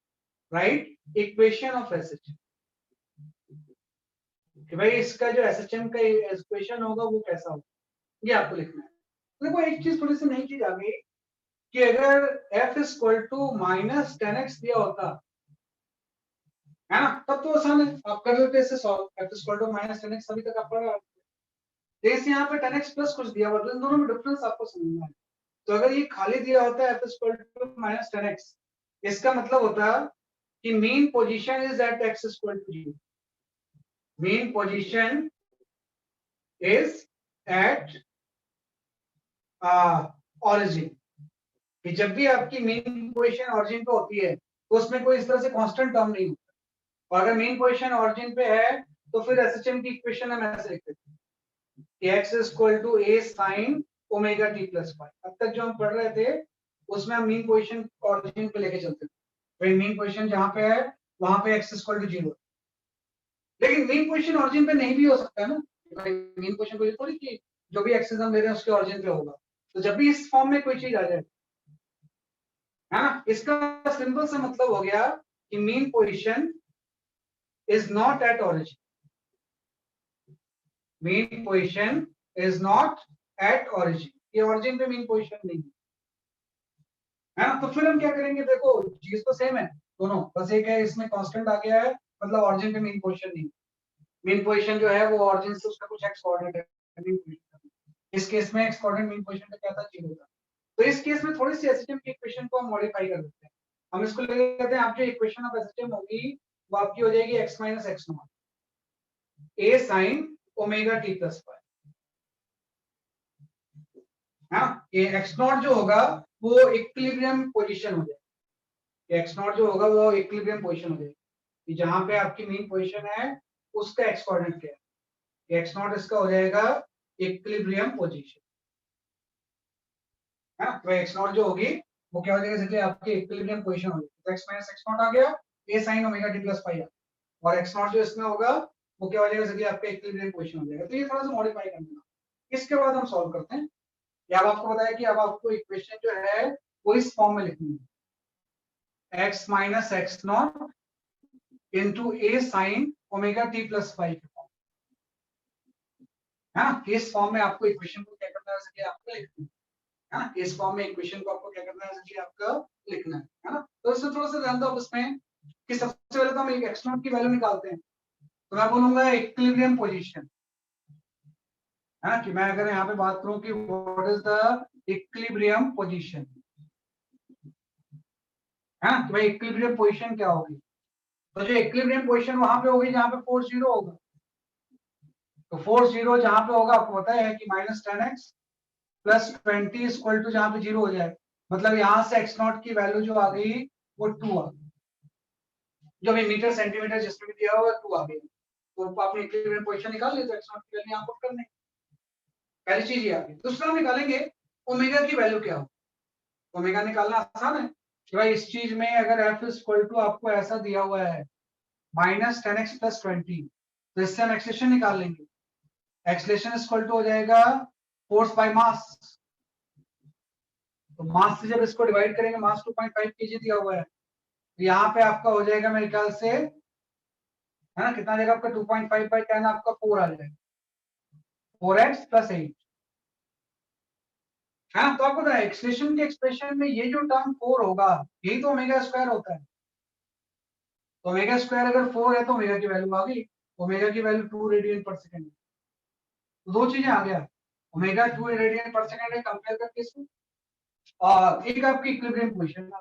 राइट इक्वेशन ऑफ एसएचएम, कि भाई इसका जो एसएचएम का इक्वेशन होगा वो कैसा होगा, ये आपको लिखना है। देखो एक चीज, थोड़ी सी नई चीज आ गई कि अगर f = -10x दिया होता है ना, तब तो आसान है, आप कर लेते इसे सॉल्व। f -10x अभी तक आप पढ़ रहे हो, जैसे यहाँ पे 10x प्लस कुछ दिया हुआ, तो इन दोनों में डिफरेंस आपको समझना है। तो अगर ये खाली दिया होता है f = -10x, इसका मतलब होता है कि mean position is at x = 0। Mean position is at origin, कि जब भी आपकी मेन पोजीशन ऑरिजिन पे होती है तो उसमें कोई इस तरह से कांस्टेंट टर्म नहीं होता, और अगर मेन पोजीशन ऑरिजिन पे है तो फिर एसएचएम की इक्वेशन हम ऐसे लिख देते हैं कि x = a sin ω t + 5। अब तक जो हम पढ़ रहे थे उसमें हम मेन पोजीशन ऑरिजिन पे लेके चलते थे, भाई मेन पोजीशन जहां पे है वहां पे x = 0, लेकिन मेन पोजीशन ऑरिजिन पे नहीं भी हो सकता है ना, भाई मेन पोजीशन को थोड़ी कि जो भी एक्सेस हम ले रहे हैं उसके ऑरिजिन पे होगा। तो जब भी इस फॉर्म में कोई चीज आ जाए, है ना, इसका सिंपल सा मतलब हो गया कि mean position is not at origin. Mean position is not at origin, ये ऑरिजिन पे मीन पोजीशन नहीं है ना। तो फिर हम क्या करेंगे, देखो चीज तो सेम है दोनों, बस एक है इसमें कांस्टेंट आ गया है, मतलब ऑरिजिन पे मीन पोजीशन नहीं। मीन पोजीशन जो है वो ऑरिजिन से उसका कुछ एक्स कोऑर्डिनेट है मीन पोजीशन। इस केस में एक्स कोऑर्डिनेट मीन पोजीशन पे क्या था, 0 था। तो इस केस में थोड़ी सी एसएचएम की इक्वेशन को हम मॉडिफाई कर देते हैं। हम इसको ले लेते हैं, आपकी इक्वेशन ऑफ एसएचएम होगी वो आपकी हो जाएगी x - x0 a sin ω t + 5। हाँ, ये x0 जो होगा वो इक्विलिब्रियम पोजीशन हो जाएगा। x0 जो होगा वो इक्विलिब्रियम पोजीशन हो जाएगी, कि जहां पे आपकी मीन पोजीशन है उसका एक्स कोऑर्डिनेट क्या है, x0 इसका हो जाएगा इक्विलिब्रियम पोजीशन, है ना। तो x0 जो होगी वो क्या हो जाएगा, जैसे आपकी इक्विलिब्रियम पोजीशन हो जाएगी। तो x - x0 आ गया, a sin ω t + 5, और x0 जो इसमें होगा वो क्या हो जाएगा, जैसे आपका इक्विलिब्रियम पोजीशन हो जाएगा। तो ये थोड़ा सा मॉडिफाई कर देना, इसके बाद हम सॉल्व करते हैं। या अब आपको बताया कि अब आपको इक्वेशन जो है वो इस फॉर्म में लिखनी है, x - x0 into a sin ω t + 5 के फॉर्म, है ना। इस फॉर्म में आपको इक्वेशन को क्या करना है, आपको लिखना है। है ना, इस फॉर्म में इक्वेशन को आपको क्या करना है कि आपका लिखना है ना। तो इसमें थोड़ा सा ध्यान दो आप इसमें कि सबसे पहले तो हम एक एक्स नॉट की वैल्यू निकालते हैं। तो मैं बोलूंगा इक्विलिब्रियम पोजीशन, है ना, कि मैं अगर यहाँ पे बात करूं कि what is the equilibrium position, है ना, तो भाई इक्विलिब्रियम पोजीशन क्या होगी। तो जो इक्विलिब्रियम पोजीशन वहां पे होगी जहां पे फोर्स 0 होगा। तो फोर्स 0 जहां पे होगा आपको पता है कि -10x प्लस 20 इक्वल टू जहां पे 0 हो जाए, मतलब यहां से x नॉट की वैल्यू जो आ गई वो 2 आ गई, जो भी मीटर सेंटीमीटर जिसमें भी दिया हुआ 2 आ गई। तो आपने इक्विलिब्रियम पोजीशन निकाल लिया, तो x नॉट की वैल्यू यहां पुट करनी, पहली चीज ये आ गई। दूसरा हम निकालेंगे ओमेगा की वैल्यू क्या हो। ओमेगा निकालना आसान है कि भाई इस चीज में अगर f इक्वल टू आपको ऐसा दिया हुआ है -10x प्लस 20, तो इससे हम एक्सलेशन निकाल लेंगे। एक्सलेशन इक्वल टू हो जाएगा फोर्स बाय मास। तो मास से जब इसको डिवाइड करेंगे, मास 2.5 kg दिया हुआ है, तो यहाँ पे आपका हो जाएगा मेरे ख्याल से, है ना, कितना आ जाएगा आपका 2.5 बाय 10 आपका 4 आ जाएगा, 4x प्लस 8। हाँ, तो आपको पता है एक्सलेशन के एक्सप्रेशन में ये जो टर्म 4 होगा यही तो ओमेगा स्क्वायर होता है। तो ओमेगा स्क्वायर अगर 4 है तो ओमेगा की वैल्यू आ गई, ओमेगा की वैल्यू 2 रेडियन पर सेकंड। तो दो चीजें आ गया, ओमेगा 2 रेडियन पर सेकंड है कंपेयर करके इसमें, और एक आपकी इक्विलिब्रियम पोजीशन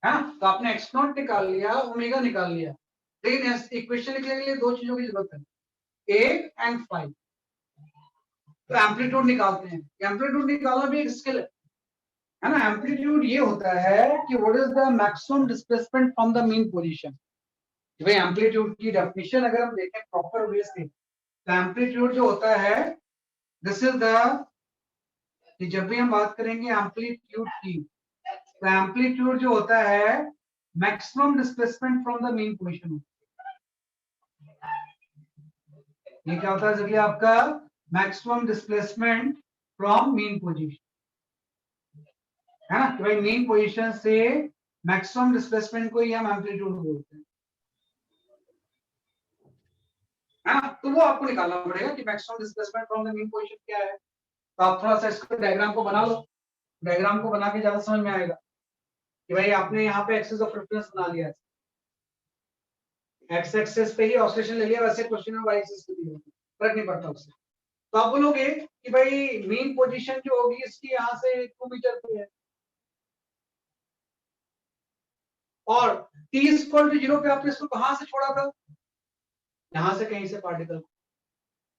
है। तो आपने एक्स नॉट निकाल लिया, ओमेगा निकाल लिया, लेकिन इक्वेशन लिखने के लिए दो चीजों की जरूरत है, ए एंड फाई। तो एम्पलीट्यूड निकालते हैं। एम्पलीट्यूड निकालना भी एक स्किल है ना। एम्पलीट्यूड ये होता है कि what is the maximum displacement from the mean position. भाई एम्पलीट्यूड की डेफिनेशन अगर हम देखें प्रॉपर वे से, तो एम्पलीट्यूड जो होता है दिस इज द, कि जब भी हम बात करेंगे एम्पलीट्यूड की, तो एम्पलीट्यूड जो होता है maximum displacement from the mean position. ये क्या होता है जब आपका maximum displacement from mean position, है ना, कि भाई मीन पोजीशन से मैक्सिमम डिस्प्लेसमेंट को ही हम एम्पलीट्यूड बोलते हैं, है ना। तो वो आपको निकालना पड़ेगा कि maximum displacement from the mean position क्या है। तो आप थोड़ा सा इसको डायग्राम को बना लो, डायग्राम को बना के ज्यादा समझ में आएगा कि भाई आपने यहाँ पे एक्सिस ऑफ रेफरेंस बना लिया है, एक्स एक्सिस पे ही ऑसिलेशन ले लिया, वैसे क्वेश्चन में वाई एक्सिस पे दिया, फर्क नहीं पड़ता उससे। तो आप बोलोगे कि भाई मीन पोजीशन जो होगी इसकी यहाँ से 2 मीटर पे है, और t इक्वल टू 0 पे आपने इसको कहां से छोड़ा था, यहां से कहीं से particle.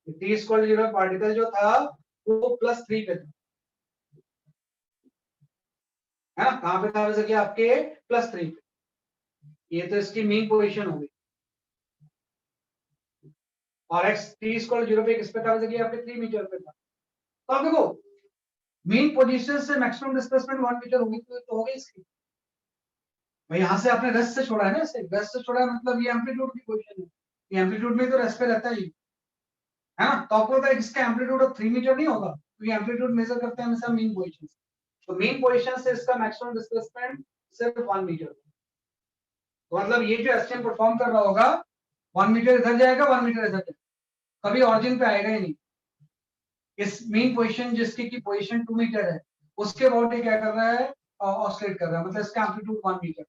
t equal to 0 particle जो था वो +3 पे था, है ना, कहां पे था वैसे कि आपके +3 पे। ये तो इसकी मीन पोजीशन हो गई, और x t इक्वल टू 0 पे किस पे था वैसे कि आपके 3 मीटर पे था। तो आप देखो मीन पोजीशन से मैक्सिमम डिस्प्लेसमेंट 1 मीटर होगी, तो हो गई इसकी। भाई यहां से आपने रेस्ट से छोड़ा है ना, इसे रेस्ट से छोड़ा है, मतलब ये एम्पलीट्यूड की पोजीशन है, ये एम्पलीट्यूड में तो रेस्ट पे रहता ही, है ना। तो आपको पता है इसका एम्पलीट्यूड 3 मीटर नहीं होगा, तो ये एम्पलीट्यूड मेजर करते हैं हमेशा मीन पोजीशन से। तो मीन पोजीशन से इसका मैक्सिमम डिस्प्लेसमेंट सिर्फ 1 मीटर। तो मतलब ये जो एसटीएम परफॉर्म कर रहा होगा 1 मीटर इधर जाएगा, 1 मीटर इधर जाएगा, कभी ऑरिजिन पे आएगा ही नहीं। इस मीन पोजीशन जिसकी की पोजीशन 2 मीटर है उसके अबाउट ये क्या कर रहा है, ऑसिलेट कर रहा है, मतलब इसका एम्पलीट्यूड 1 मीटर।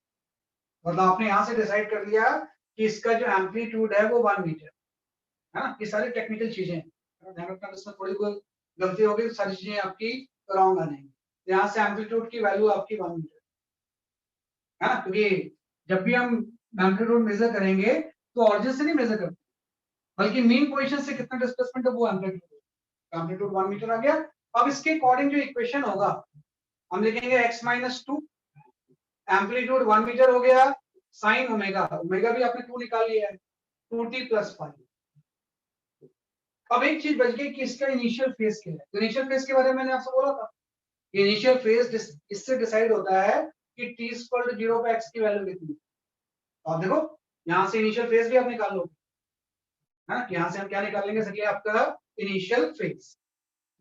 मतलब आपने यहां से डिसाइड कर लिया कि इसका जो एम्पलीट्यूड है वो 1 मीटर, है ना। ये सारी टेक्निकल चीजें हैं, ध्यान रखना, इसमें थोड़ी कोई गलती होगी तो सारी चीजें आपकी रॉन्ग आ जाएंगी। यहाँ से एम्पलीट्यूड की वैल्यू आपकी 1 मीटर, है ना, क्योंकि जब भी हम एम्पलीट्यूड मेजर करेंगे तो ऑरिजिन से नहीं मेजर करते, बल्कि मीन पोजीशन से कितना डिस्प्लेसमेंट है वो एम्पलीट्यूड 1 मीटर आ गया। अब इसके अकॉर्डिंग जो इक्वेशन होगा हम लिखेंगे x-2, एम्पलीट्यूड 1 मीटर हो गया, साइन ओमेगा, ओमेगा भी आपने 2 निकाल लिया है, 2t + 5। अब एक चीज बच गई कि इसका इनिशियल फेज क्या है। तो इनिशियल फेज के बारे में मैंने आपसे बोला था, इनिशियल फेज इससे डिसाइड होता है कि t = 0 पे x की वैल्यू कितनी है। तो आप देखो यहां से इनिशियल फेज भी आप निकाल लोगे, है ना, यहां से हम क्या निकाल लेंगे सके आपका इनिशियल फेज।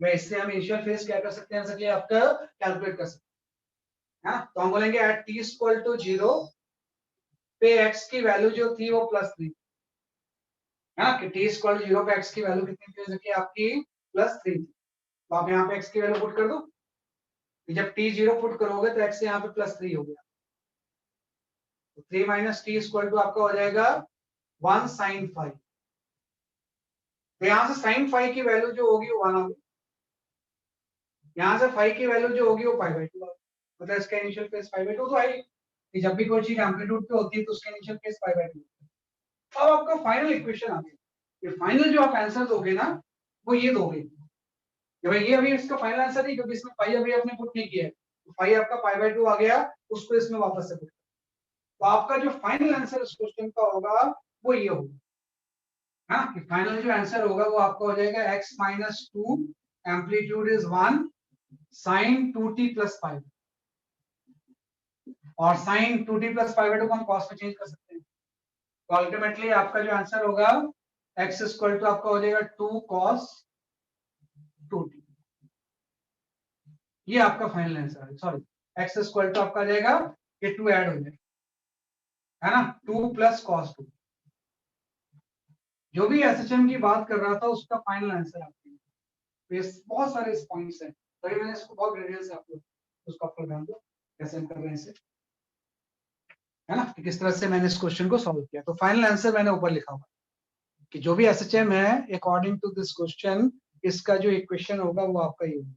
वैसे हम इनिशियल फेज क्या कर सकते हैं सके आपका कैलकुलेट कर सकते हैं, तो हम बोलेंगे एट t = 0 पे x की वैल्यू जो थी वो +3, है ना, कि t = 0 पे x की वैल्यू कितनी थी जैसे कि आपकी +3 थी। तो आप यहाँ पे x की वैल्यू पुट कर दो, कि जब t 0 पुट करोगे तो x यहाँ पे +3 हो गया, तो 3 माइनस टी इक्वल टू आपका हो जाएगा 1 sin 5। तो यहाँ से sin 5 की वैल्यू जो होगी वो 1 आ गई, यहाँ से 5 की वैल्यू जो होगी वो π/2, मतलब इसका इनिशियल फेज π/2 तो आई कि जब भी कोई चीज एम्पलीट्यूड पे होती है तो उसका इनिशियल फेज π/2। अब आपका फाइनल इक्वेशन आ गया, ये फाइनल जो आप आंसर दोगे ना वो ये दोगे कि भाई ये अभी इसका फाइनल आंसर नहीं, क्योंकि इसमें पाई अभी आपने पुट नहीं किया है, तो पाई आपका π/2 आ गया, उसको इसमें वापस से पुट। तो आपका जो फाइनल आंसर इस क्वेश्चन का होगा वो ये होगा, हाँ, कि फाइनल जो आंसर होगा वो आपका हो जाएगा x - 2 amplitude is 1 sin 2t + π, और sin 2t + π/2 को हम cos में चेंज कर सकते हैं, तो अल्टीमेटली आपका जो आंसर होगा x इक्वल टू आपका हो जाएगा 2 cos 2t। ये आपका फाइनल आंसर है, सॉरी x इक्वल टू आपका आ जाएगा, ये 2 ऐड हो जाएगा, है ना, 2 + cos 2। जो भी एसएचएम की बात कर रहा था उसका फाइनल आंसर आपके बहुत सारे पॉइंट्स हैं, तभी मैंने इसको बहुत डिटेल से आपको उसको आपको ध्यान दो कैसे हम कर रहे हैं इसे, है ना, कि किस तरह से मैंने इस क्वेश्चन को सॉल्व किया। तो फाइनल आंसर मैंने ऊपर लिखा हुआ कि जो भी एसएचएम है अकॉर्डिंग टू दिस क्वेश्चन, इसका जो इक्वेशन होगा वो आपका ये होगा।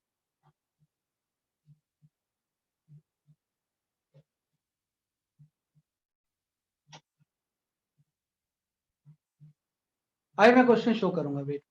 आइए मैं क्वेश्चन शो करूंगा, wait.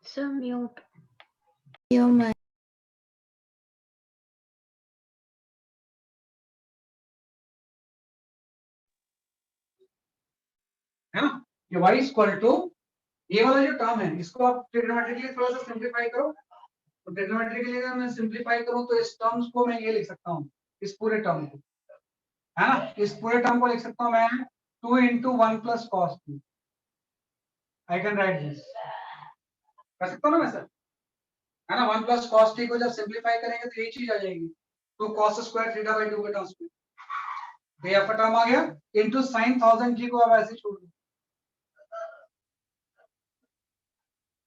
Sir, mute. Your mic. है ना, ये y इक्वल टू ये वाला जो टर्म है इसको आप ट्रिग्नोमेट्रिकली थोड़ा सा सिंपलीफाई करो। तो ट्रिग्नोमेट्रिकली अगर मैं सिंपलीफाई करूं तो इस टर्म्स को मैं ये लिख सकता हूं, इस पूरे टर्म को, है ना, इस पूरे टर्म को लिख सकता हूं मैं 2 into 1 plus cos t। I can write this, कर सकता हूं ना मैं सर, है ना। 1 plus cos t को जब सिंपलीफाई करेंगे तो ये चीज आ जाएगी 2 cos स्क्वायर थीटा बाय 2 का टर्म स्क्वायर, तो ये आपका टर्म आ गया इनटू sin 1000 g को आप ऐसे छोड़ दो।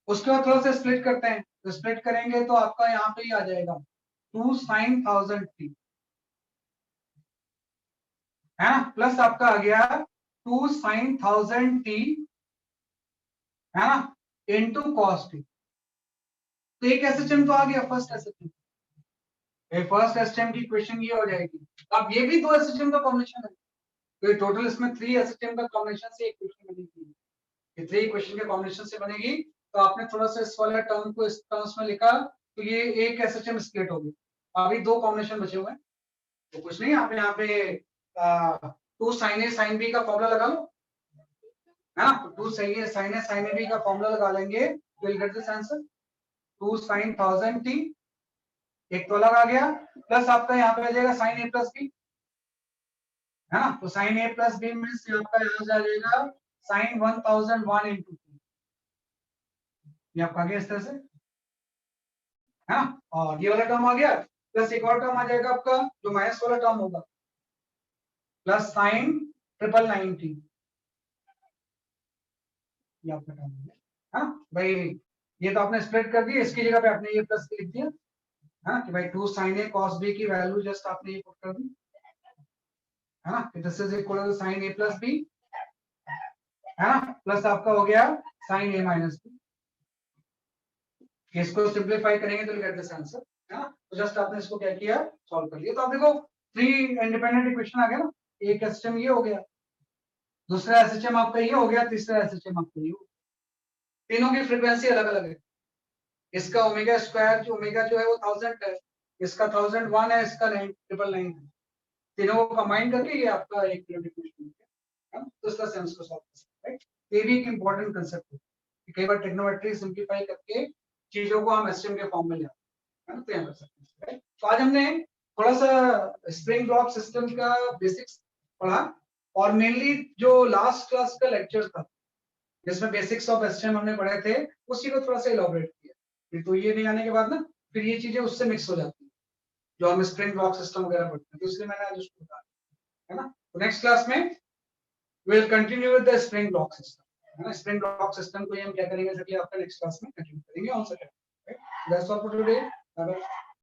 उसके बाद थोड़ा सा स्प्लिट करते हैं, तो स्प्लिट करेंगे तो आपका यहाँ पे ही आ जाएगा 2 sin 1000 t, है ना, प्लस आपका आ गया 2 sin 1000 t, है ना, इनटू cos t। तो एक एसएचएम तो आ गया, फर्स्ट एसएचएम। ये फर्स्ट एसएचएम की इक्वेशन ये हो जाएगी। अब ये भी दो एसएचएम का कॉम्बिनेशन है, तो ये टोटल इसमें 3 एसएचएम का कॉम्बिनेशन से इक्वेशन बनेगी। ये 3 इक्वेशन के कॉम्बिनेशन से बनेगी। तो आपने थोड़ा सा इस वाले टर्म को इस टर्म्स में लिखा तो ये एक एसएचएम स्प्लिट हो गया। अभी दो कॉम्बिनेशन बचे हुए हैं, तो कुछ नहीं, आप यहाँ पे 2 sin A sin B का फॉर्मूला लगा लो, है ना। तो 2 sin A sin B का फॉर्मूला लगा लेंगे, will get this answer 2 sin 1000 t, एक तो अलग आ गया, प्लस आपका यहाँ पे आ जाएगा sin A plus B, है ना। तो sin A plus B means आपका यहाँ आ जाएगा sin 1001 into t, ये आपका आ गया इस तरह से, है ना। और ये वाला टर्म आ गया, प्लस एक और टर्म आ जाएगा आपका जो माइनस वाला टर्म होगा, प्लस sin 999 t, ये आपका टर्म हो गया, हाँ भाई। ये तो आपने स्प्लिट कर दिया, इसकी जगह पे आपने ये प्लस लिख दिया, हाँ कि भाई 2 sin A cos B की वैल्यू जस्ट आपने ये पुट कर दी, है ना। This is equal to sin A plus B, है ना, प्लस आपका हो गया sin A minus B। इसको सिंपलीफाई करेंगे तो गेट दिस आंसर, है ना। तो जस्ट आपने इसको क्या किया, सॉल्व कर लिया। तो आप देखो 3 इंडिपेंडेंट इक्वेशन आ गया ना, एक एसएचएम ये हो गया, दूसरा एसएचएम आपका ये हो गया, तीसरा एसएचएम आपका ये हो गया। तीनों की फ्रीक्वेंसी अलग अलग है, इसका ओमेगा स्क्वायर जो ओमेगा जो है वो 1000 है, इसका 1001 है, इसका 999 है, तीनों को कंबाइन करके ये आपका एक इक्वेशन है, तो इसका सेंस को सॉल्व कर सकते हैं, राइट। ये भी एक इंपॉर्टेंट कांसेप्ट है कि कई बार ट्रिग्नोमेट्री सिंपलीफाई करके चीजों को हम एसएचएम के फॉर्म में ले आते हैं, तो यहाँ कर सकते हैं, राइट। तो आज हमने थोड़ा सा स्प्रिंग ब्लॉक सिस्टम का बेसिक्स पढ़ा, और मेनली जो लास्ट क्लास का लेक्चर था जिसमें बेसिक्स ऑफ एसएचएम हमने पढ़े थे, उसी को थोड़ा सा इलैबोरेट किया। तो ये नहीं आने के बाद ना फिर ये चीजें उससे मिक्स हो जाती हैं जो हम स्प्रिंग ब्लॉक सिस्टम वगैरह पढ़ते हैं, तो इसलिए मैंने आज उसको बताया, है ना। तो नेक्स्ट क्लास में we'll continue with the spring block system, है ना। स्प्रिंग ब्लॉक सिस्टम को हम क्या करेंगे, आपका नेक्स्ट क्लास में कंटिन्यू करेंगे on Saturday, right. That's all for today, bye bye.